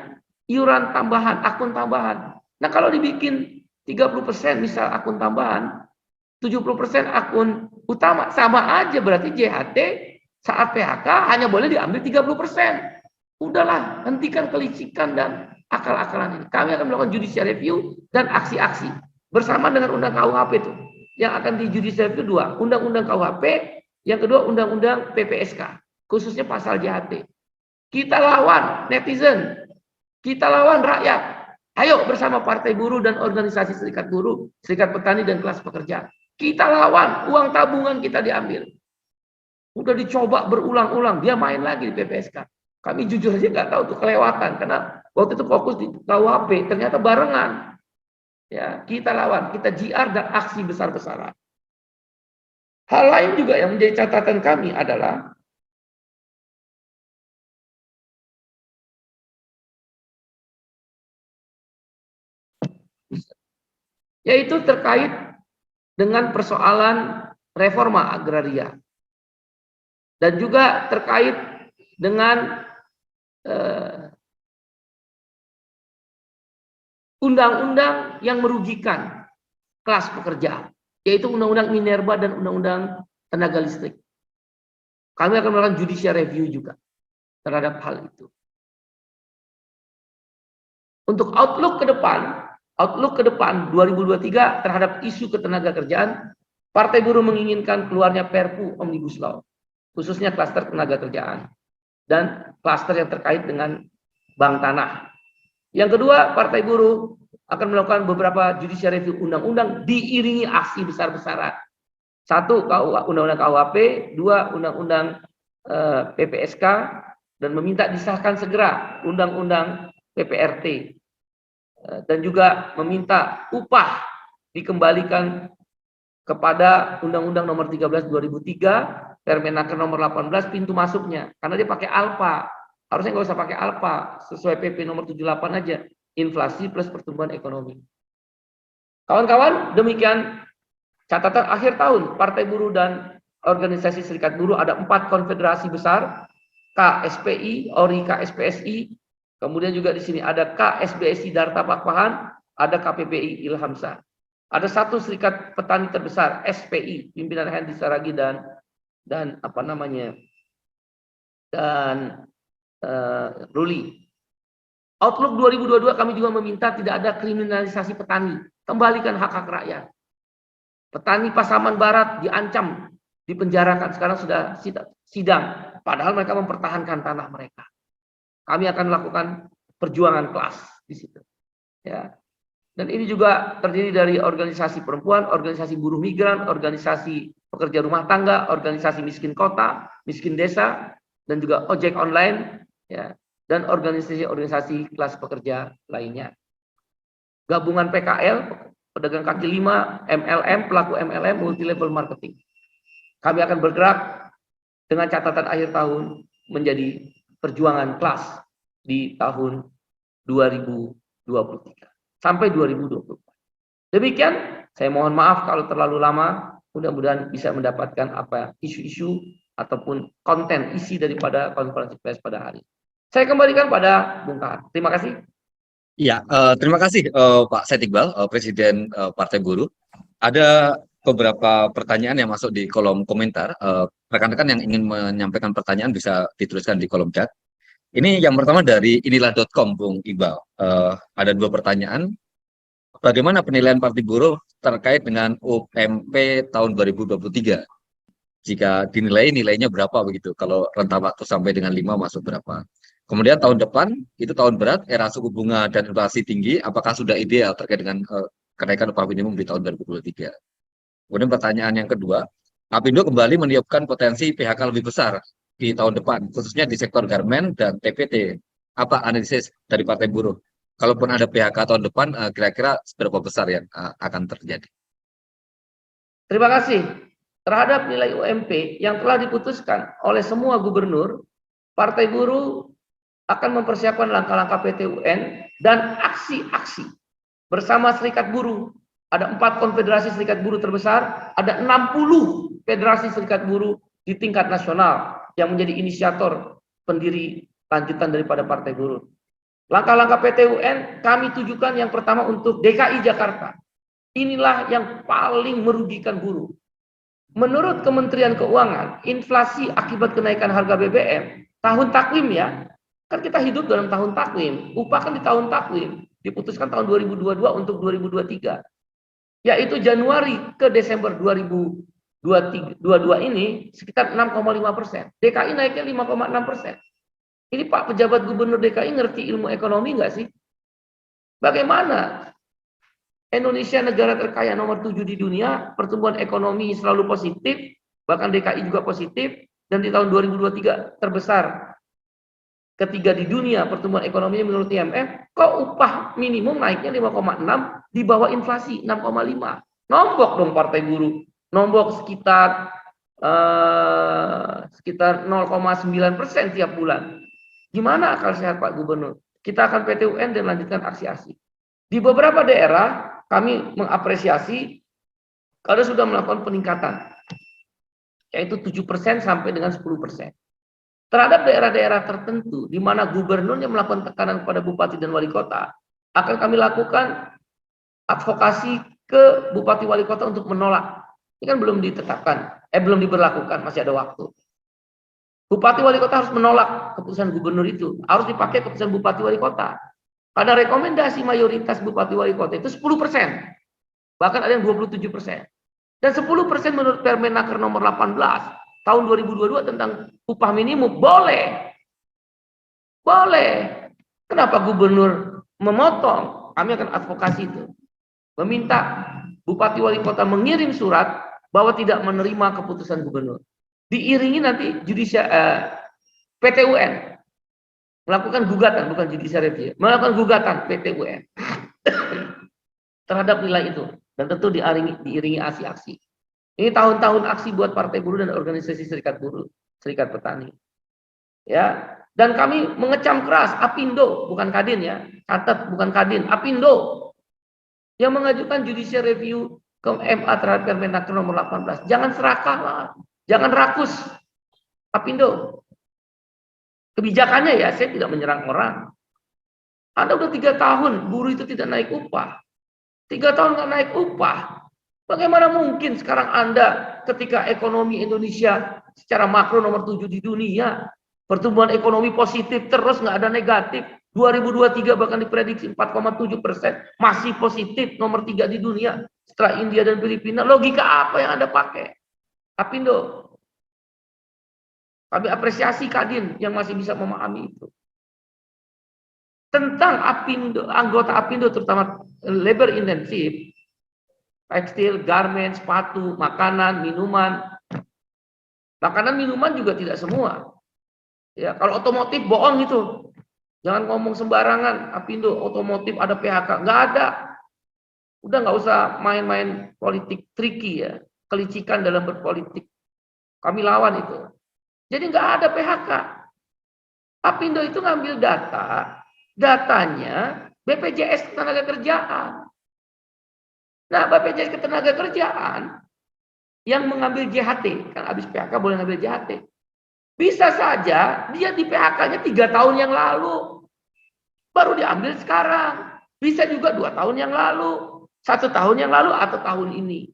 A: iuran tambahan, akun tambahan. Nah kalau dibikin 30% misal akun tambahan, 70% akun utama, sama aja berarti JHT saat PHK hanya boleh diambil 30%. Udahlah, hentikan kelicikan dan akal-akalan ini. Kami akan melakukan judicial review dan aksi-aksi bersama dengan Undang KUHP itu. Yang akan di judicial review 2, Undang-Undang KUHP, yang kedua Undang-Undang PPSK, khususnya pasal JHT. Kita lawan netizen, kita lawan rakyat. Ayo bersama partai buruh dan organisasi serikat buruh, serikat petani dan kelas pekerja. Kita lawan, uang tabungan kita diambil. Udah dicoba berulang-ulang, dia main lagi di PPSK. Kami jujur aja nggak tahu tuh kelewatan, karena waktu itu fokus di KUHP, ternyata barengan. Ya, kita lawan, kita JR dan aksi besar-besaran. Hal lain juga yang menjadi catatan kami adalah yaitu terkait dengan persoalan reforma agraria dan juga terkait dengan undang-undang yang merugikan kelas pekerja, yaitu Undang-Undang Minerba dan Undang-Undang Tenaga Listrik. Kami akan melakukan judicial review juga terhadap hal itu. Untuk outlook ke depan 2023 terhadap isu ketenagakerjaan, Partai Buruh menginginkan keluarnya Perpu Omnibus Law, khususnya klaster tenaga kerjaan dan klaster yang terkait dengan bank tanah. Yang kedua, Partai Buruh akan melakukan beberapa judicial review undang-undang diiringi aksi besar-besaran. 1, Undang-Undang KUHP, 2, Undang-Undang PPSK, dan meminta disahkan segera Undang-Undang PPRT. Dan juga meminta upah dikembalikan kepada Undang-Undang Nomor 13 2003 Permenaker nomor 18 pintu masuknya, karena dia pakai alfa. Harusnya nggak usah pakai alfa, sesuai PP nomor 78 aja, inflasi plus pertumbuhan ekonomi. Kawan-kawan, demikian catatan akhir tahun Partai Buruh dan Organisasi Serikat Buruh. Ada 4 konfederasi besar, KSPI, ORI, KSPSI, kemudian juga di sini ada KSBSI Darta Pakpahan, ada KPPI Ilhamsa. Ada 1 serikat petani terbesar, SPI, pimpinan Hendy Saragi dan Ruli. Outlook 2022 kami juga meminta tidak ada kriminalisasi petani, kembalikan hak-hak rakyat. Petani Pasaman Barat diancam, dipenjarakan, sekarang sudah sidang, padahal mereka mempertahankan tanah mereka. Kami akan melakukan perjuangan kelas di situ. Ya. Dan ini juga terdiri dari organisasi perempuan, organisasi buruh migran, organisasi pekerja rumah tangga, organisasi miskin kota, miskin desa, dan juga ojek online, ya, dan organisasi-organisasi kelas pekerja lainnya. Gabungan PKL, pedagang kaki lima, MLM, pelaku MLM, multi level marketing. Kami akan bergerak dengan catatan akhir tahun menjadi perjuangan kelas di tahun 2023 sampai 2024. Demikian, saya mohon maaf kalau terlalu lama. Mudah-mudahan bisa mendapatkan apa isu-isu ataupun konten isi daripada konferensi pers pada hari. Saya kembalikan pada Bung Kahar. Terima kasih.
B: Iya, terima kasih Pak Said Iqbal, Presiden Partai Buruh. Ada beberapa pertanyaan yang masuk di kolom komentar. Rekan-rekan yang ingin menyampaikan pertanyaan bisa dituliskan di kolom chat. Ini yang pertama dari inilah.com, Bung Iqbal. Ada 2 pertanyaan. Bagaimana penilaian Partai Buruh terkait dengan UMP tahun 2023? Jika dinilai, nilainya berapa begitu? Kalau rentang waktu sampai dengan 5 masuk berapa? Kemudian tahun depan, itu tahun berat, era suku bunga dan inflasi tinggi, apakah sudah ideal terkait dengan kenaikan upah minimum di tahun 2023? Kemudian pertanyaan yang kedua, Apindo kembali meniupkan potensi PHK lebih besar di tahun depan, khususnya di sektor garmen dan TPT. Apa analisis dari Partai Buruh? Kalaupun ada PHK tahun depan, kira-kira seberapa besar yang akan terjadi?
A: Terima kasih. Terhadap nilai UMP yang telah diputuskan oleh semua gubernur, Partai Buruh akan mempersiapkan langkah-langkah PT-UN dan aksi-aksi bersama serikat buruh. Ada 4 konfederasi serikat buruh terbesar, ada 60 federasi serikat buruh di tingkat nasional yang menjadi inisiator pendiri lanjutan daripada Partai Buruh. Langkah-langkah PT-UN kami tujukan yang pertama untuk DKI Jakarta. Inilah yang paling merugikan buruh. Menurut Kementerian Keuangan, inflasi akibat kenaikan harga BBM, tahun takwim ya, kan kita hidup dalam tahun takwim, upah kan di tahun takwim, diputuskan tahun 2022 untuk 2023. Yaitu Januari ke Desember 2022 ini sekitar 6,5%. DKI naiknya 5,6%. Ini Pak pejabat gubernur DKI ngerti ilmu ekonomi nggak sih? Bagaimana Indonesia negara terkaya nomor 7 di dunia, pertumbuhan ekonomi selalu positif, bahkan DKI juga positif, dan di tahun 2023 terbesar ketiga di dunia pertumbuhan ekonominya menurut IMF, kok upah minimum naiknya 5,6 di bawah inflasi 6,5. Nombok dong Partai Buruh, nombok sekitar 0,9% tiap bulan. Gimana akal sehat Pak Gubernur? Kita akan PT-UN dan lanjutkan aksi-aksi. Di beberapa daerah kami mengapresiasi karena sudah melakukan peningkatan, yaitu 7% sampai dengan 10%. Terhadap daerah-daerah tertentu di mana gubernurnya melakukan tekanan kepada bupati dan wali kota, akan kami lakukan advokasi ke bupati wali kota untuk menolak. Ini kan belum ditetapkan, belum diberlakukan, masih ada waktu. Bupati wali kota harus menolak keputusan gubernur itu, harus dipakai keputusan bupati wali kota. Pada rekomendasi mayoritas bupati wali kota itu 10%, bahkan ada yang 27%. Dan 10% menurut Permenaker nomor 18 tahun 2022 tentang upah minimum boleh. Boleh. Kenapa gubernur memotong? Kami akan advokasi itu. Meminta bupati wali kota mengirim surat bahwa tidak menerima keputusan gubernur. Diiringi nanti PT-UN melakukan gugatan, bukan judicial review, melakukan gugatan PT-UN terhadap nilai itu, dan tentu diiringi aksi-aksi. Ini tahun-tahun aksi buat Partai Buruh dan organisasi serikat buruh, serikat petani. Ya, dan kami mengecam keras Apindo, bukan Kadin ya, catat bukan Kadin, Apindo yang mengajukan judicial review ke MA terhadap Permenaker nomor 18. Jangan serakah lah, jangan rakus Apindo. Kebijakannya ya, saya tidak menyerang orang. Anda udah 3 tahun buruh itu tidak naik upah, 3 tahun nggak naik upah. Bagaimana mungkin sekarang Anda ketika ekonomi Indonesia secara makro nomor 7 di dunia, pertumbuhan ekonomi positif terus, nggak ada negatif. 2023 bahkan diprediksi 4,7%, masih positif nomor 3 di dunia setelah India dan Filipina. Logika apa yang Anda pakai? Apindo. Kami apresiasi Kadin yang masih bisa memahami itu. Tentang Apindo, anggota Apindo terutama labor intensif, tekstil, garment, sepatu, makanan, minuman. Makanan, minuman juga tidak semua. Ya, kalau otomotif bohong itu. Jangan ngomong sembarangan, Apindo otomotif ada PHK, nggak ada. Udah nggak usah main-main politik tricky ya, kelicikan dalam berpolitik. Kami lawan itu. Jadi nggak ada PHK. Apindo itu ngambil datanya BPJS Ketenagakerjaan. Nah, BPJS Ketenagakerjaan yang mengambil JHT, kan habis PHK boleh ngambil JHT. Bisa saja dia di PHK-nya 3 tahun yang lalu, baru diambil sekarang. Bisa juga 2 tahun yang lalu, 1 tahun yang lalu, atau tahun ini.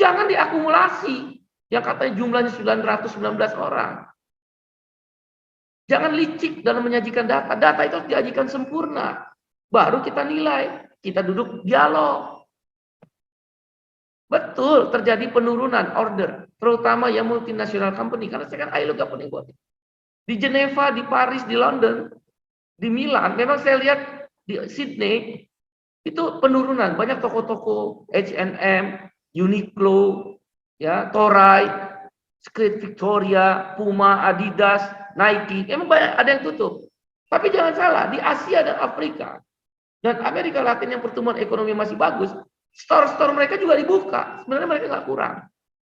A: Jangan diakumulasi, yang katanya jumlahnya 919 orang. Jangan licik dalam menyajikan data. Data itu harus diajikan sempurna. Baru kita nilai, kita duduk dialog. Betul, terjadi penurunan order, terutama yang multinasional company, karena saya kan ILO governing body. Di Geneva, di Paris, di London, di Milan, memang saya lihat di Sydney, itu penurunan. Banyak toko-toko H&M, Uniqlo, ya, Toray, Secret Victoria, Puma, Adidas, Nike, emang banyak ada yang tutup. Tapi jangan salah, di Asia dan Afrika, dan Amerika Latin yang pertumbuhan ekonomi masih bagus, store-store mereka juga dibuka. Sebenarnya mereka nggak kurang.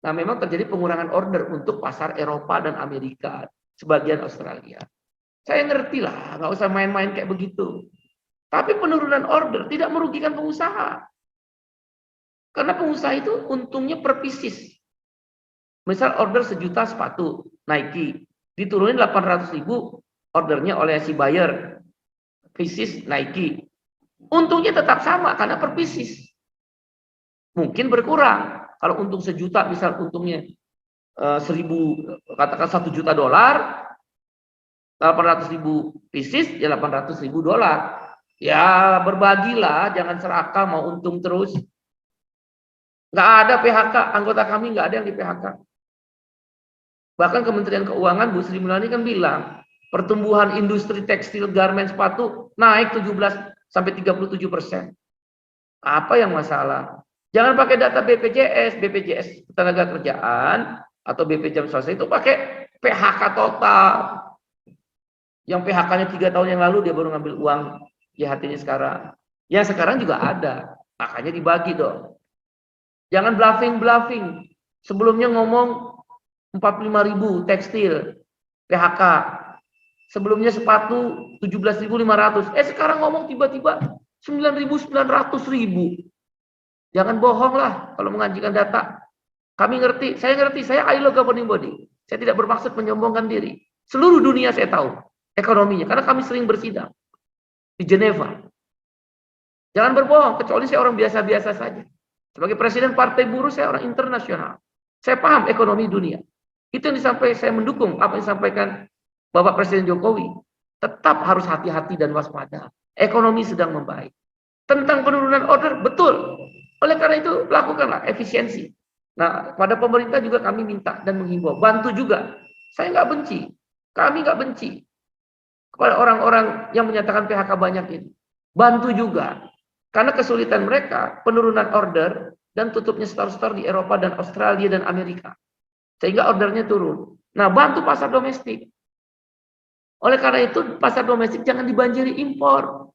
A: Nah, memang terjadi pengurangan order untuk pasar Eropa dan Amerika, sebagian Australia. Saya ngerti lah, nggak usah main-main kayak begitu. Tapi penurunan order tidak merugikan pengusaha. Karena pengusaha itu untungnya per pieces. Misal order 1 juta sepatu Nike, diturunin 800.000 ordernya oleh si buyer, pieces Nike. Untungnya tetap sama karena per pieces. Mungkin berkurang. Kalau untung 1 juta, misal untungnya 1.000, katakan $1 juta, 800.000 pieces, ya $800.000. Ya berbagilah, jangan serakah mau untung terus. Nggak ada PHK, anggota kami nggak ada yang di PHK. Bahkan Kementerian Keuangan, Bu Sri Mulyani kan bilang, pertumbuhan industri tekstil, garment, sepatu naik 17-37%. Apa yang masalah? Jangan pakai data BPJS Ketenagakerjaan atau BPJS swasta itu pakai PHK total. Yang PHK-nya 3 tahun yang lalu dia baru ngambil uang JHT-nya sekarang. Yang sekarang juga ada, makanya dibagi dong. Jangan bluffing. Sebelumnya ngomong 45.000 tekstil PHK. Sebelumnya sepatu 17.500. Sekarang ngomong tiba-tiba 9.900.000. Jangan bohong lah kalau mengajukan data. Kami ngerti, saya ILO governing body. Saya tidak bermaksud menyombongkan diri. Seluruh dunia saya tahu ekonominya, karena kami sering bersidang di Geneva. Jangan berbohong, kecuali saya orang biasa-biasa saja. Sebagai presiden Partai Buruh, saya orang internasional. Saya paham ekonomi dunia. Itu yang disampaikan, saya mendukung apa yang disampaikan Bapak Presiden Jokowi. Tetap harus hati-hati dan waspada. Ekonomi sedang membaik. Tentang penurunan order, betul. Oleh karena itu, lakukanlah efisiensi. Nah, pada pemerintah juga kami minta dan menghimbau. Bantu juga. Saya nggak benci. Kami nggak benci kepada orang-orang yang menyatakan PHK banyak ini. Bantu juga. Karena kesulitan mereka, penurunan order dan tutupnya store-store di Eropa dan Australia dan Amerika. Sehingga ordernya turun. Nah, bantu pasar domestik. Oleh karena itu, pasar domestik jangan dibanjiri impor.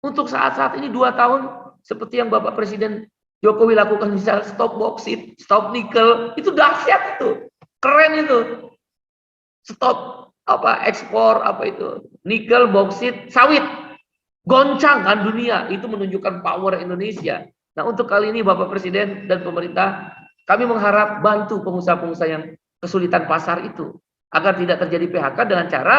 A: Untuk saat-saat ini 2 tahun, seperti yang Bapak Presiden Jokowi lakukan misalnya stop boksit, stop nikel, itu dahsyat itu, keren itu. Stop ekspor itu nikel, boksit, sawit, goncang kan dunia, itu menunjukkan power Indonesia. Nah untuk kali ini Bapak Presiden dan pemerintah, kami mengharap bantu pengusaha-pengusaha yang kesulitan pasar itu agar tidak terjadi PHK dengan cara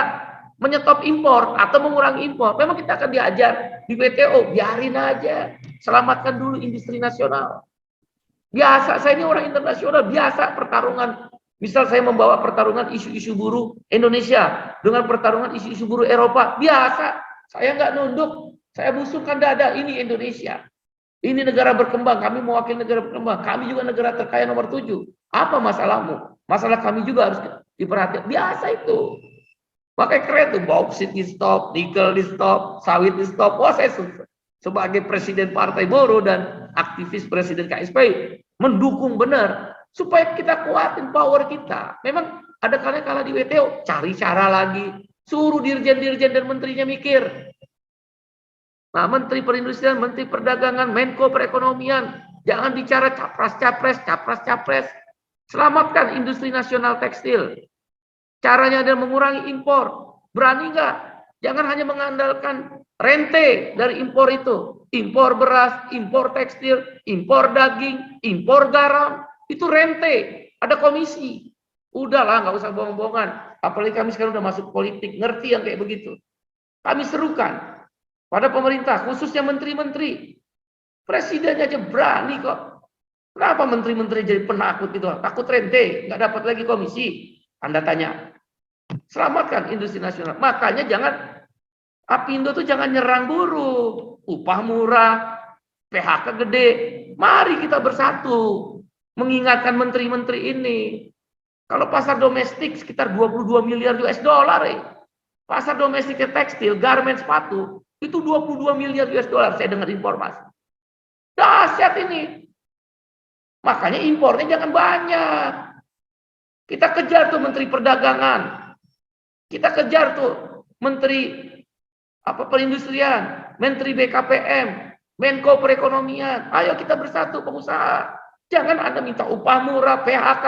A: menyetop impor atau mengurangi impor. Memang kita akan diajar di WTO, biarin aja, selamatkan dulu industri nasional. Biasa, saya ini orang internasional, biasa pertarungan. Misal saya membawa pertarungan isu-isu buruh Indonesia dengan pertarungan isu-isu buruh Eropa, biasa. Saya nggak nunduk, saya busukkan dada, ini Indonesia. Ini negara berkembang, kami mewakili negara berkembang. Kami juga negara terkaya nomor 7. Apa masalahmu? Masalah kami juga harus diperhatikan. Biasa itu. Makanya keren tuh, bauksit di stop, nikel di stop, sawit di stop. Wah, saya sebagai presiden Partai Buruh dan aktivis presiden KSPI mendukung benar supaya kita kuatin power kita. Memang ada kala di WTO, cari cara lagi, suruh dirjen-dirjen dan menterinya mikir. Nah, Menteri Perindustrian, Menteri Perdagangan, Menko Perekonomian, jangan bicara capres-capres, capres-capres. Selamatkan industri nasional tekstil. Caranya adalah mengurangi impor. Berani nggak? Jangan hanya mengandalkan rente dari impor itu. Impor beras, impor tekstil, impor daging, impor garam. Itu rente. Ada komisi. Udahlah, nggak usah bohong-bohongan. Apalagi kami sekarang udah masuk politik. Ngerti yang kayak begitu. Kami serukan pada pemerintah, khususnya menteri-menteri. Presidennya aja berani kok. Kenapa menteri-menteri jadi penakut gitu? Takut rente, nggak dapat lagi komisi. Anda tanya. Selamatkan industri nasional. Makanya jangan, Apindo tuh jangan nyerang buruh. Upah murah, PHK gede. Mari kita bersatu. Mengingatkan menteri-menteri ini. Kalau pasar domestik sekitar 22 miliar US dollar. Pasar domestiknya tekstil, garment, sepatu. Itu 22 miliar US dollar, saya dengar informasi. Dahsyat ini. Makanya impornya jangan banyak. Kita kejar tuh Menteri Perdagangan. Kita kejar tuh Menteri Perindustrian, Menteri BKPM, Menko Perekonomian. Ayo kita bersatu pengusaha. Jangan Anda minta upah murah, PHK.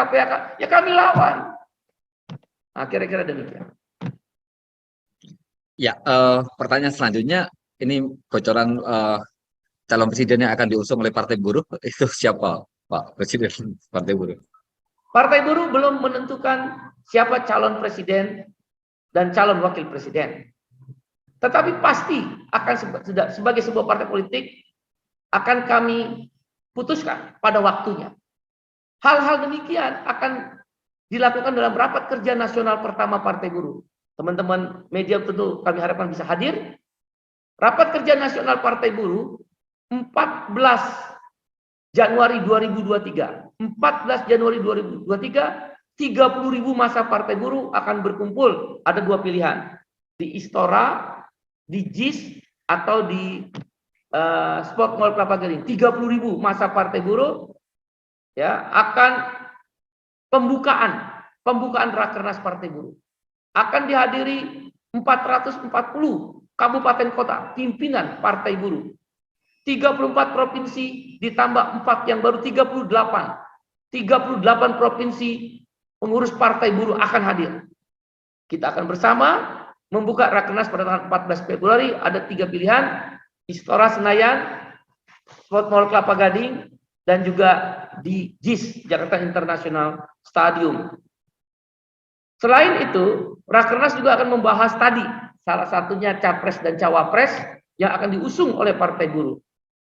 A: Ya kami lawan. Nah, kira-kira demikian.
B: Ya, pertanyaan selanjutnya, ini bocoran calon presiden yang akan diusung oleh Partai Buruh, itu siapa, Pak Presiden Partai Buruh?
A: Partai Buruh belum menentukan siapa calon presiden dan calon wakil presiden. Tetapi pasti akan sebagai sebuah partai politik akan kami putuskan pada waktunya. Hal-hal demikian akan dilakukan dalam rapat kerja nasional pertama Partai Buruh. Teman-teman media tentu kami harapkan bisa hadir. Rapat kerja nasional Partai Buruh 14 Januari 2023. 14 Januari 2023, 30.000 massa Partai Buruh akan berkumpul. Ada dua pilihan. Di Istora, di JIS, atau di Sport Mall Kelapa Gading. 30.000 massa Partai Buruh ya akan pembukaan Rakernas Partai Buruh. Akan dihadiri 440 kabupaten kota pimpinan Partai Buruh. 34 provinsi ditambah 4 yang baru 38. 38 provinsi pengurus Partai Buruh akan hadir. Kita akan bersama membuka Rakernas pada tanggal 14 Februari. Ada 3 pilihan, Istora Senayan, Sport Mall Kelapa Gading, dan juga di JIS, Jakarta International Stadium. Selain itu, Rakernas juga akan membahas tadi, salah satunya Capres dan Cawapres yang akan diusung oleh Partai Buruh.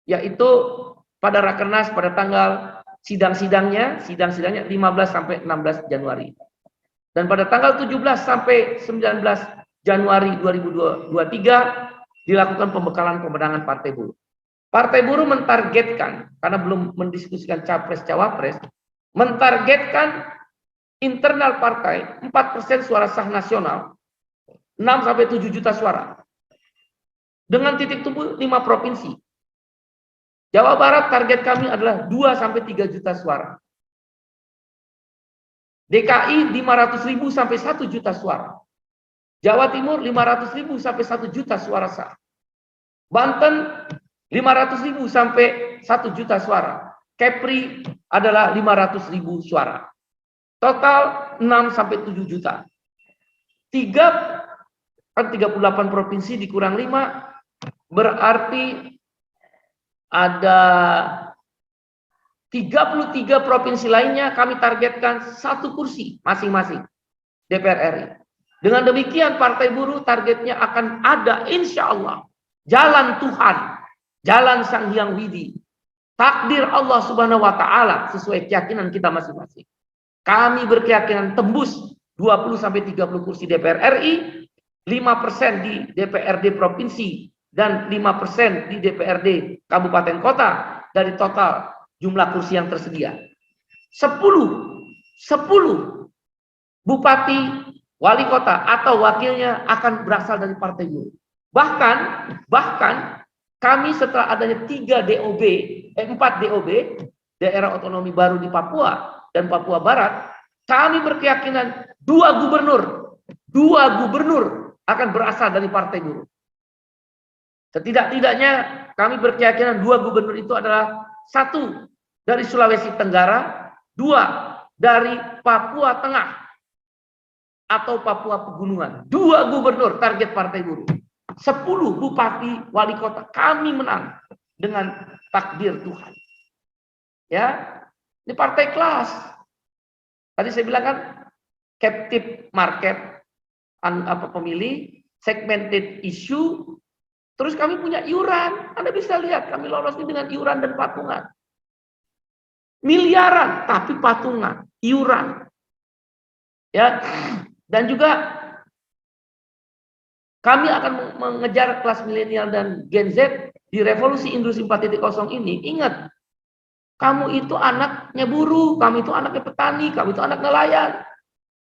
A: Yaitu pada Rakernas pada tanggal sidang-sidangnya 15 sampai 16 Januari. Dan pada tanggal 17 sampai 19 Januari 2023 dilakukan pembekalan pemenangan Partai Buruh. Partai Buruh mentargetkan, karena belum mendiskusikan Capres-Cawapres, mentargetkan internal partai 4% suara sah nasional, 6 sampai 7 juta suara. Dengan titik tumpu 5 provinsi. Jawa Barat target kami adalah 2 sampai 3 juta suara. DKI 500.000 sampai 1 juta suara. Jawa Timur 500.000 sampai 1 juta suara sah. Banten 500.000 sampai 1 juta suara. Kepri adalah 500.000 suara. Total 6 sampai 7 juta. 38 provinsi dikurang 5 berarti ada 33 provinsi lainnya kami targetkan 1 kursi masing-masing DPR RI. Dengan demikian Partai Buruh targetnya akan ada insya Allah. Jalan Tuhan, jalan Sang Hyang Widi, takdir Allah Subhanahu wa Ta'ala sesuai keyakinan kita masing-masing. Kami berkeyakinan tembus 20 sampai 30 kursi DPR RI, 5% di DPRD provinsi dan 5% di DPRD kabupaten kota dari total jumlah kursi yang tersedia. 10 bupati, wali kota atau wakilnya akan berasal dari Partai Buruh. Bahkan kami setelah adanya 4 DOB, daerah otonomi baru di Papua dan Papua Barat, kami berkeyakinan 2 gubernur akan berasal dari Partai Buruh. Setidak-tidaknya kami berkeyakinan 2 gubernur itu adalah 1 dari Sulawesi Tenggara, 2 dari Papua Tengah atau Papua Pegunungan. 2 gubernur target Partai Buruh. 10 bupati, wali kota kami menang dengan takdir Tuhan. Ya, ini partai kelas. Tadi saya bilang kan captive market, pemilih, segmented issue. Terus kami punya iuran. Anda bisa lihat kami lolos ini dengan iuran dan patungan. Miliaran tapi patungan, iuran. Ya. Dan juga kami akan mengejar kelas milenial dan Gen Z di revolusi industri 4.0 ini. Ingat, kamu itu anaknya buruh, kamu itu anaknya petani, kamu itu anak nelayan.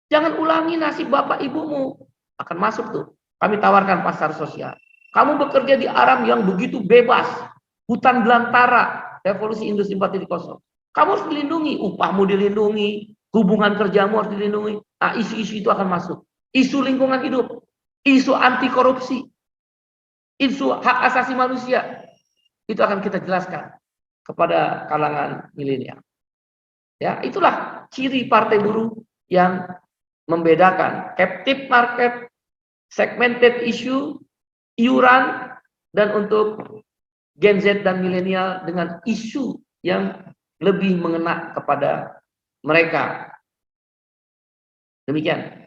A: Jangan ulangi nasib bapak ibumu. Akan masuk tuh. Kami tawarkan pasar sosial. Kamu bekerja di alam yang begitu bebas. Hutan belantara, revolusi industri 4.0. Kamu harus dilindungi, upahmu dilindungi, hubungan kerjamu harus dilindungi. Nah, isu-isu itu akan masuk. Isu lingkungan hidup. Isu anti korupsi, isu hak asasi manusia, itu akan kita jelaskan kepada kalangan milenial. Ya, itulah ciri Partai Buruh yang membedakan captive market, segmented issue, iuran, dan untuk Gen Z dan milenial dengan isu yang lebih mengena kepada mereka. Demikian.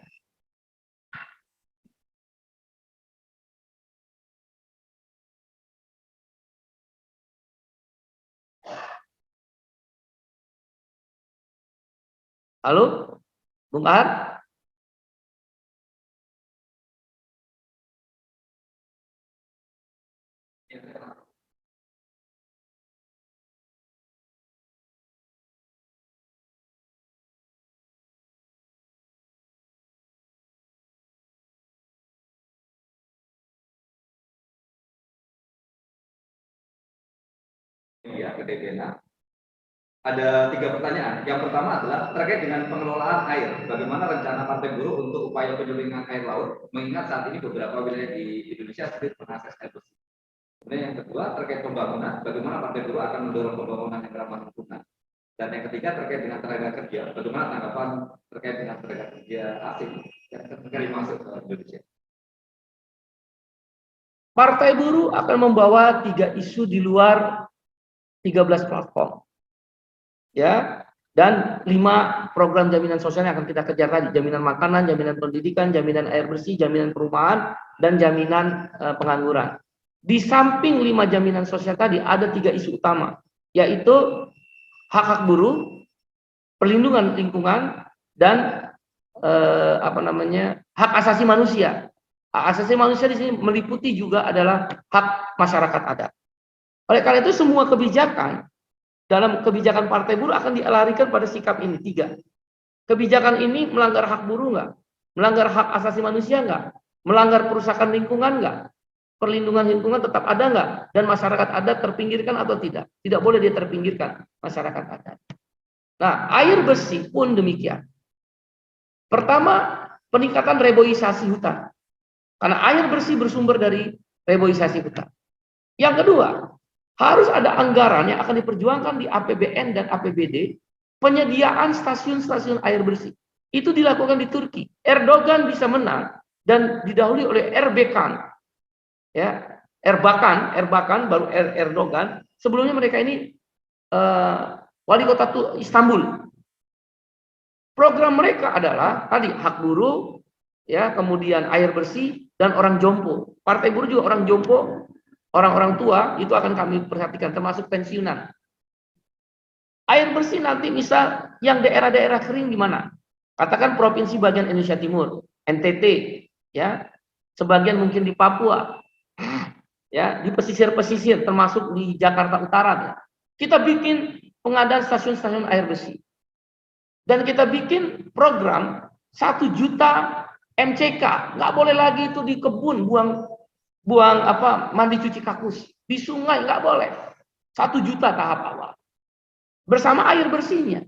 A: Halo, Bung Ar?
B: Iya, Gede Bena. Ada 3 pertanyaan. Yang pertama adalah terkait dengan pengelolaan air. Bagaimana rencana Partai Buruh untuk upaya penyulingan air laut, mengingat saat ini beberapa wilayah di Indonesia sulit mengakses air bersih. Kemudian yang kedua terkait pembangunan, bagaimana Partai Buruh akan mendorong pembangunan yang ramah lingkungan. Dan yang ketiga terkait dengan tenaga kerja, bagaimana tanggapan terkait dengan tenaga kerja asing yang terkait masuk ke Indonesia.
A: Partai Buruh akan membawa 3 isu di luar 13 platform. Ya, dan 5 program jaminan sosial yang akan kita kejar tadi, jaminan makanan, jaminan pendidikan, jaminan air bersih, jaminan perumahan, dan jaminan pengangguran. Di samping 5 jaminan sosial tadi ada 3 isu utama, yaitu hak-hak buruh, perlindungan lingkungan, dan hak asasi manusia. Hak asasi manusia di sini meliputi juga adalah hak masyarakat adat. Oleh karena itu semua kebijakan dalam kebijakan Partai Buruh akan dilarikan pada sikap ini 3. Kebijakan ini melanggar hak buruh nggak? Melanggar hak asasi manusia nggak? Melanggar perusahaan lingkungan nggak? Perlindungan lingkungan tetap ada nggak? Dan masyarakat adat terpinggirkan atau tidak? Tidak boleh dia terpinggirkan masyarakat adat. Nah, air bersih pun demikian. Pertama, peningkatan reboisasi hutan. Karena air bersih bersumber dari reboisasi hutan. Yang kedua, Harus ada anggaran yang akan diperjuangkan di APBN dan APBD, penyediaan stasiun-stasiun air bersih. Itu dilakukan di Turki. Erdogan bisa menang dan didahului oleh Erbakan. Ya, Erbakan baru Erdogan. Sebelumnya mereka ini wali kota Istanbul. Program mereka adalah tadi hak buruh, ya, kemudian air bersih dan orang jompo. Partai Buruh juga orang jompo, orang-orang tua itu akan kami perhatikan, termasuk pensiunan. Air bersih nanti misal yang daerah-daerah kering di mana? Katakan provinsi bagian Indonesia Timur, NTT, ya, sebagian mungkin di Papua, ya, di pesisir-pesisir termasuk di Jakarta Utara. Ya. Kita bikin pengadaan stasiun-stasiun air bersih. Dan kita bikin program 1 juta MCK. Nggak boleh lagi itu di kebun buang mandi cuci kakus. Di sungai nggak boleh. 1 juta tahap awal. Bersama air bersihnya.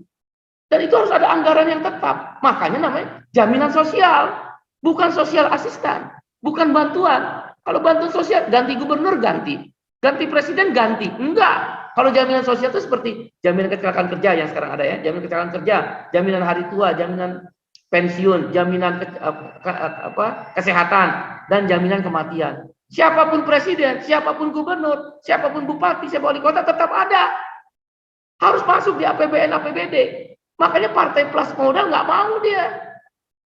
A: Dan itu harus ada anggaran yang tetap. Makanya namanya jaminan sosial. Bukan sosial asisten. Bukan bantuan. Kalau bantuan sosial ganti gubernur ganti. Ganti presiden ganti. Enggak. Kalau jaminan sosial itu seperti jaminan kecelakaan kerja yang sekarang ada ya, jaminan kecelakaan kerja, jaminan hari tua, jaminan pensiun, jaminan kesehatan, dan jaminan kematian. Siapapun presiden, siapapun gubernur, siapapun bupati, siapapun wali kota tetap ada. Harus masuk di APBN, APBD. Makanya partai plus modal nggak mau dia.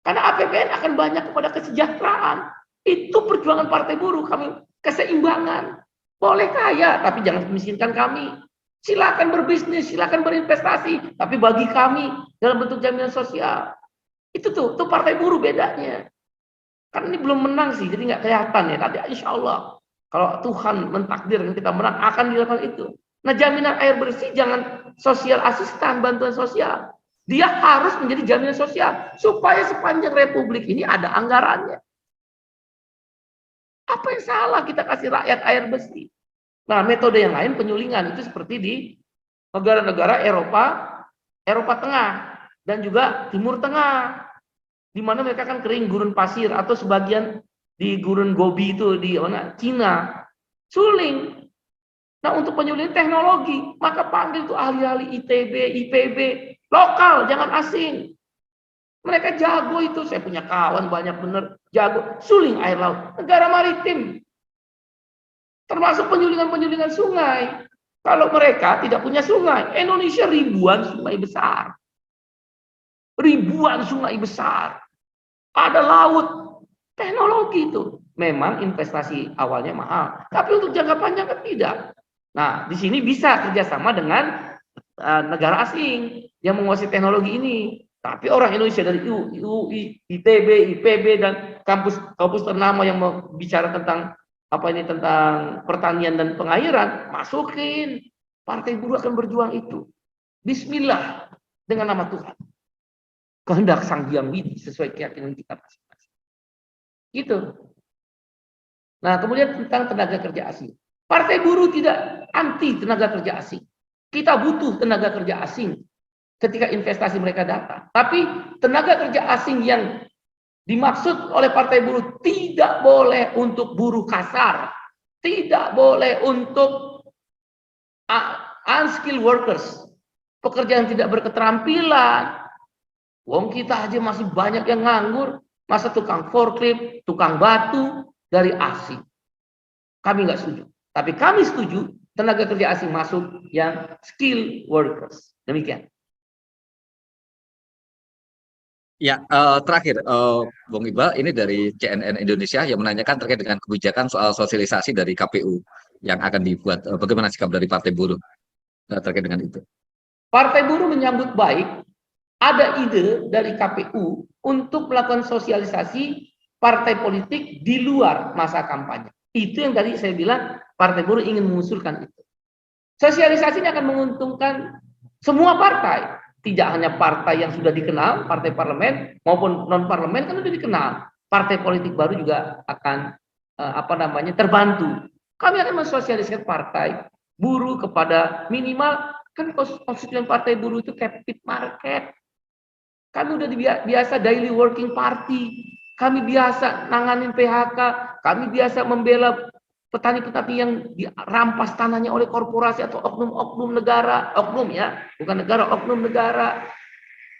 A: Karena APBN akan banyak kepada kesejahteraan. Itu perjuangan partai buruh, kami keseimbangan. Boleh kaya, tapi jangan memiskinkan kami. Silakan berbisnis, silakan berinvestasi, tapi bagi kami dalam bentuk jaminan sosial. Itu partai buruh bedanya. Karena ini belum menang sih, jadi nggak kelihatan ya. Tapi insya Allah, kalau Tuhan mentakdirkan kita menang, akan dilakukan itu. Nah, jaminan air bersih jangan sosial asisten, bantuan sosial. Dia harus menjadi jaminan sosial supaya sepanjang republik ini ada anggarannya. Apa yang salah kita kasih rakyat air bersih? Nah, metode yang lain penyulingan itu seperti di negara-negara Eropa Tengah dan juga Timur Tengah, di mana mereka kan kering gurun pasir atau sebagian di gurun Gobi itu di Cina, suling. Nah, untuk penyulingan teknologi, maka panggil tuh ahli-ahli ITB, IPB, lokal, jangan asing. Mereka jago itu, saya punya kawan banyak bener jago suling air laut, negara maritim. Termasuk penyulingan-penyulingan sungai. Kalau mereka tidak punya sungai, Indonesia ribuan sungai besar. Ribuan sungai besar. Ada laut. Teknologi itu. Memang investasi awalnya mahal. Tapi untuk jangka panjang kan tidak. Nah, di sini bisa kerjasama dengan negara asing yang menguasai teknologi ini. Tapi orang Indonesia dari UI, ITB, IPB, dan kampus ternama yang bicara tentang tentang pertanian dan pengairan, masukin. Partai buruh akan berjuang itu. Bismillah dengan nama Tuhan. Kehendak Sang Hyang Widi sesuai keyakinan kita masing-masing. Gitu. Nah, kemudian tentang tenaga kerja asing. Partai buruh tidak anti tenaga kerja asing. Kita butuh tenaga kerja asing ketika investasi mereka datang. Tapi tenaga kerja asing yang dimaksud oleh partai buruh tidak boleh untuk buruh kasar, tidak boleh untuk unskilled workers, pekerja yang tidak berketerampilan. Wong kita aja masih banyak yang nganggur, masa tukang forklift, tukang batu dari asing. Kami nggak setuju. Tapi kami setuju tenaga kerja asing masuk yang skilled workers. Demikian.
B: Ya, terakhir, Bung Iqbal, ini dari CNN Indonesia yang menanyakan terkait dengan kebijakan soal sosialisasi dari KPU yang akan dibuat. Bagaimana sikap dari Partai Buruh terkait dengan itu?
A: Partai Buruh menyambut baik ada ide dari KPU untuk melakukan sosialisasi partai politik di luar masa kampanye. Itu yang tadi saya bilang Partai Buruh ingin mengusulkan itu. Sosialisasi ini akan menguntungkan semua partai. Tidak hanya partai yang sudah dikenal, partai parlemen maupun non parlemen kan sudah dikenal. Partai politik baru juga akan terbantu. Kami akan mensosialisasikan partai buruh kepada minimal kan konstituen partai buruh itu captive market. Kami udah biasa daily working party. Kami biasa nanganin PHK. Kami biasa membela petani-petani yang dirampas tanahnya oleh korporasi atau oknum-oknum negara, oknum ya, bukan negara, oknum negara.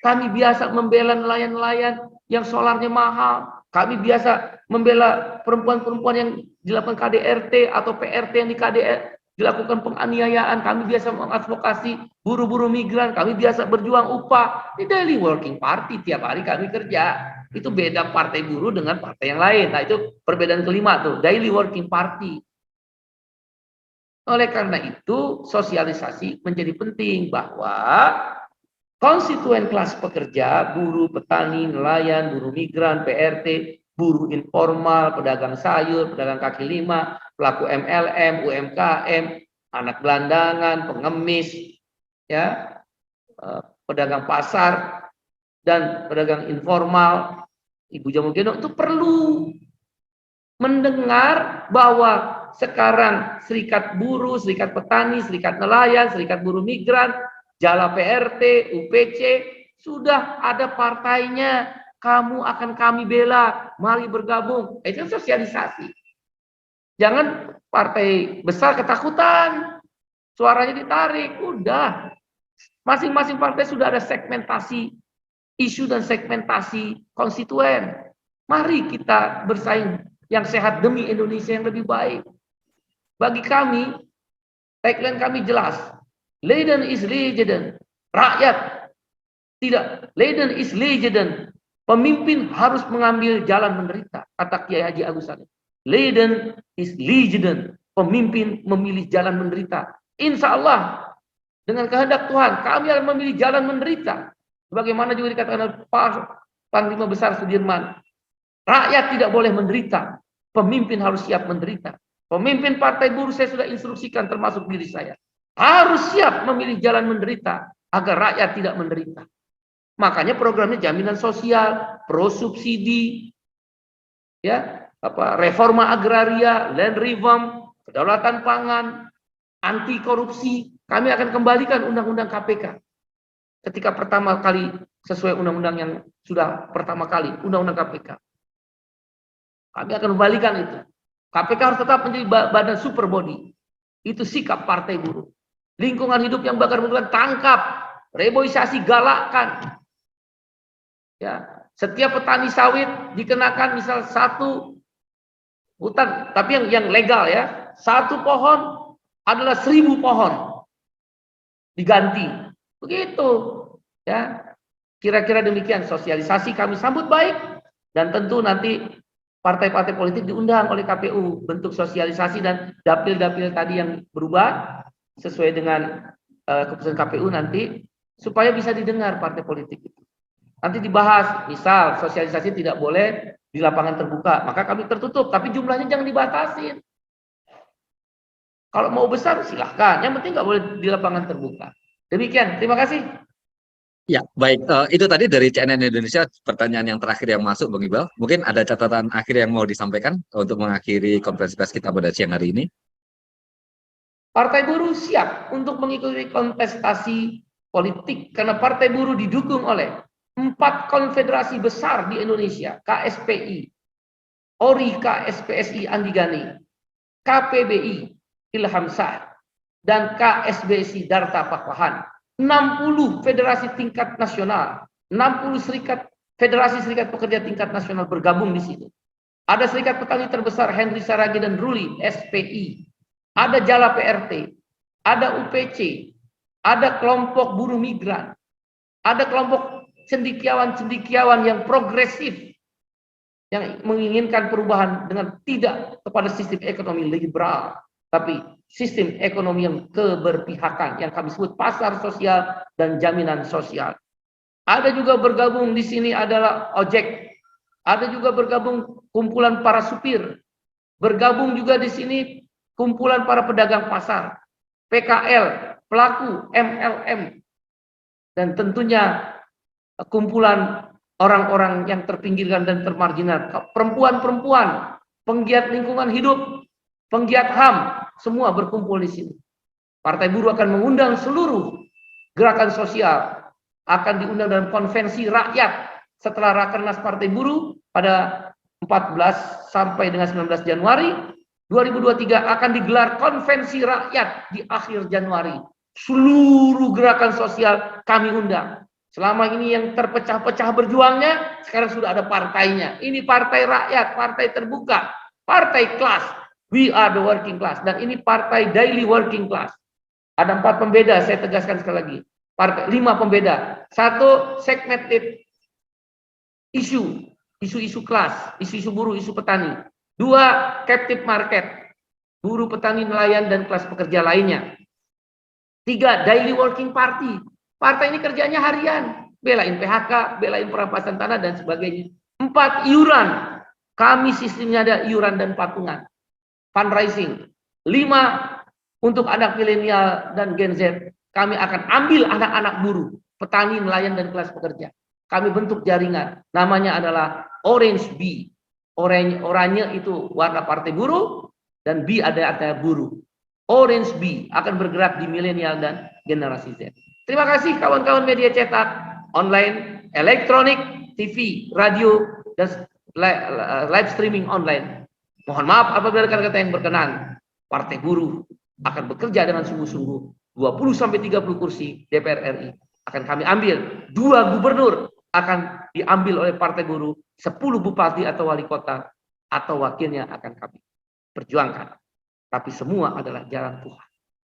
A: Kami biasa membela nelayan-nelayan yang solarnya mahal. Kami biasa membela perempuan-perempuan yang dilakukan KDRT atau PRT yang di KDR, dilakukan penganiayaan. Kami biasa mengadvokasi buruh-buruh migran. Kami biasa berjuang upah. Di Daily Working Party tiap hari kami kerja. Itu beda partai buruh dengan partai yang lain. Nah, itu perbedaan kelima tuh, Daily Working Party. Oleh karena itu, sosialisasi menjadi penting bahwa konstituen kelas pekerja, buruh, petani, nelayan, buruh migran, PRT, buruh informal, pedagang sayur, pedagang kaki lima, pelaku MLM, UMKM, anak gelandangan, pengemis, ya, pedagang pasar, dan pedagang informal, ibu jamu gendong itu perlu mendengar bahwa sekarang serikat buruh, serikat petani, serikat nelayan, serikat buruh migran, Jala PRT, UPC, sudah ada partainya. Kamu akan kami bela, mari bergabung. Itu sosialisasi. Jangan partai besar ketakutan, suaranya ditarik, udah. Masing-masing partai sudah ada segmentasi isu dan segmentasi konstituen. Mari kita bersaing yang sehat demi Indonesia yang lebih baik. Bagi kami, tagline kami jelas. Leiden is legend. Rakyat tidak. Leiden is legend. Pemimpin harus mengambil jalan menderita. Kata Kiai Haji Agus Salim. Leiden is legend. Pemimpin memilih jalan menderita. Insya Allah, dengan kehendak Tuhan, kami akan memilih jalan menderita. Sebagaimana juga dikatakan Pak Panglima Besar Sudirman. Rakyat tidak boleh menderita. Pemimpin harus siap menderita. Pemimpin partai buruh saya sudah instruksikan termasuk diri saya. Harus siap memilih jalan menderita agar rakyat tidak menderita. Makanya programnya jaminan sosial, pro subsidi, ya, reforma agraria, land reform, kedaulatan pangan, anti korupsi. Kami akan kembalikan undang-undang KPK. Ketika pertama kali sesuai undang-undang yang sudah pertama kali, undang-undang KPK. Kami akan kembalikan itu. KPK harus tetap menjadi badan super body. Itu sikap partai buruh. Lingkungan hidup yang bakar bukan tangkap, reboisasi galakkan. Ya, setiap petani sawit dikenakan misal satu hutan, tapi yang legal ya, satu pohon adalah 1000 pohon diganti. Begitu, ya. Kira-kira demikian sosialisasi kami sambut baik dan tentu nanti partai-partai politik diundang oleh KPU bentuk sosialisasi dan dapil-dapil tadi yang berubah sesuai dengan keputusan KPU nanti supaya bisa didengar partai politik itu. Nanti dibahas, misal sosialisasi tidak boleh di lapangan terbuka, maka kami tertutup, tapi jumlahnya jangan dibatasin. Kalau mau besar silahkan, yang penting nggak boleh di lapangan terbuka. Demikian, terima kasih.
B: Ya, baik. Itu tadi dari CNN Indonesia pertanyaan yang terakhir yang masuk, Bang Iqbal. Mungkin ada catatan akhir yang mau disampaikan untuk mengakhiri konferensi pers kita pada siang hari ini.
A: Partai buruh siap untuk mengikuti kontestasi politik karena partai buruh didukung oleh 4 konfederasi besar di Indonesia, KSPI, ORI, KSPSI Andi Gani, KPBI Ilham Shah, dan KSBSI Darta Pakpahan. 60 federasi tingkat nasional, 60 federasi serikat pekerja tingkat nasional bergabung di situ. Ada serikat petani terbesar Henry Saragi dan Ruli, SPI. Ada Jala PRT, ada UPC, ada kelompok buruh migran, ada kelompok cendekiawan-cendekiawan yang progresif, yang menginginkan perubahan dengan tidak kepada sistem ekonomi liberal, tapi sistem ekonomi yang keberpihakan, yang kami sebut pasar sosial dan jaminan sosial. Ada juga bergabung di sini adalah ojek, ada juga bergabung kumpulan para supir, bergabung juga di sini kumpulan para pedagang pasar, PKL, pelaku MLM, dan tentunya kumpulan orang-orang yang terpinggirkan dan termarginal, perempuan-perempuan, penggiat lingkungan hidup, penggiat HAM, semua berkumpul di sini. Partai buruh akan mengundang seluruh gerakan sosial, akan diundang dalam konvensi rakyat setelah Rakernas Partai Buruh pada 14 sampai dengan 19 Januari 2023 akan digelar konvensi rakyat di akhir Januari. Seluruh gerakan sosial kami undang. Selama ini yang terpecah-pecah berjuangnya, sekarang sudah ada partainya. Ini partai rakyat, partai terbuka, partai kelas. We are the working class. Dan ini partai daily working class. Ada 4 pembeda, saya tegaskan sekali lagi. Partai 5 pembeda. 1, segmented isu kelas, isu buruh, isu petani. 2, captive market, buruh, petani, nelayan, dan kelas pekerja lainnya. 3, daily working party. Partai ini kerjanya harian, belain PHK, belain perampasan tanah, dan sebagainya. 4, iuran. Kami sistemnya ada iuran dan patungan. Fundraising. 5, untuk anak milenial dan Gen Z, kami akan ambil anak-anak buruh, petani, nelayan, dan kelas pekerja. Kami bentuk jaringan, namanya adalah Orange B. Oranye itu warna partai buruh, dan B ada buruh. Orange B akan bergerak di milenial dan generasi Z. Terima kasih kawan-kawan media cetak, online, elektronik, TV, radio, dan live streaming online. Mohon maaf apabila rekan-rekan yang berkenan. Partai buruh akan bekerja dengan sungguh-sungguh. 20-30 kursi DPR RI akan kami ambil. 2 gubernur akan diambil oleh partai buruh. 10 bupati atau wali kota atau wakilnya akan kami perjuangkan. Tapi semua adalah jalan Tuhan.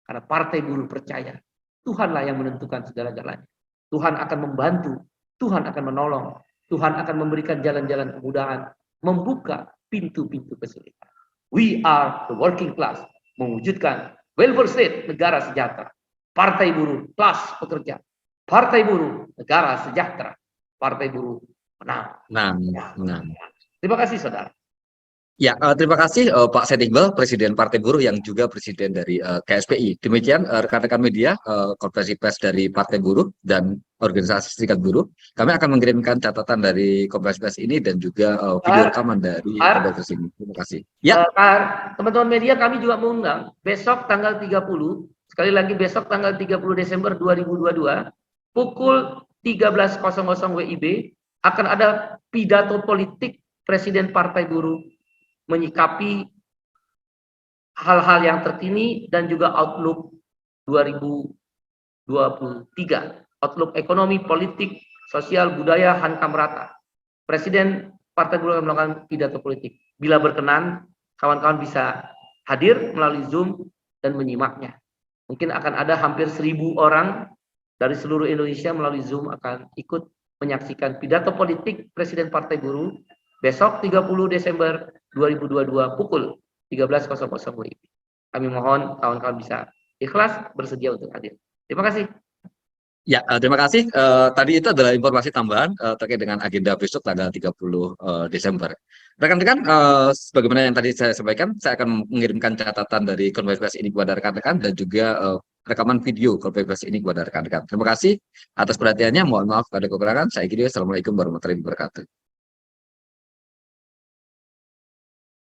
A: Karena partai buruh percaya Tuhanlah yang menentukan segala-galanya. Tuhan akan membantu, Tuhan akan menolong, Tuhan akan memberikan jalan-jalan kemudahan, membuka pintu-pintu kesulitan. We are the working class, mewujudkan welfare state, negara sejahtera. Partai buruh, kelas pekerja. Partai buruh, negara sejahtera. Partai buruh, menang.
B: Menang.
A: Terima kasih, saudara.
B: Ya, terima kasih Pak Said Iqbal, Presiden Partai Buruh yang juga Presiden dari KSPI. Demikian rekan-rekan media, konferensi pers dari Partai Buruh dan Organisasi Serikat Buruh. Kami akan mengirimkan catatan dari konferensi pers ini dan juga video rekaman dari konferensi ini. Terima kasih. Ya,
A: teman-teman media, kami juga mengundang besok tanggal 30, sekali lagi besok tanggal 30 Desember 2022, pukul 13.00 WIB, akan ada pidato politik Presiden Partai Buruh menyikapi hal-hal yang terkini dan juga outlook 2023, outlook ekonomi, politik, sosial, budaya, hankam rata. Presiden Partai Buruh akan melakukan pidato politik. Bila berkenan, kawan-kawan bisa hadir melalui Zoom dan menyimaknya. Mungkin akan ada hampir 1.000 orang dari seluruh Indonesia melalui Zoom akan ikut menyaksikan pidato politik Presiden Partai Buruh besok 30 Desember 2022 pukul 13.00 WIB. Kami mohon kawan-kawan bisa ikhlas bersedia untuk hadir. Terima kasih.
B: Ya, terima kasih. Tadi itu adalah informasi tambahan terkait dengan agenda besok tanggal 30 Desember. Rekan-rekan, sebagaimana yang tadi saya sampaikan, saya akan mengirimkan catatan dari konferensi pers ini kepada rekan-rekan dan juga rekaman video konferensi pers ini kepada rekan-rekan. Terima kasih atas perhatiannya. Mohon maaf pada kekurangan. Saya kira Assalamualaikum warahmatullahi wabarakatuh.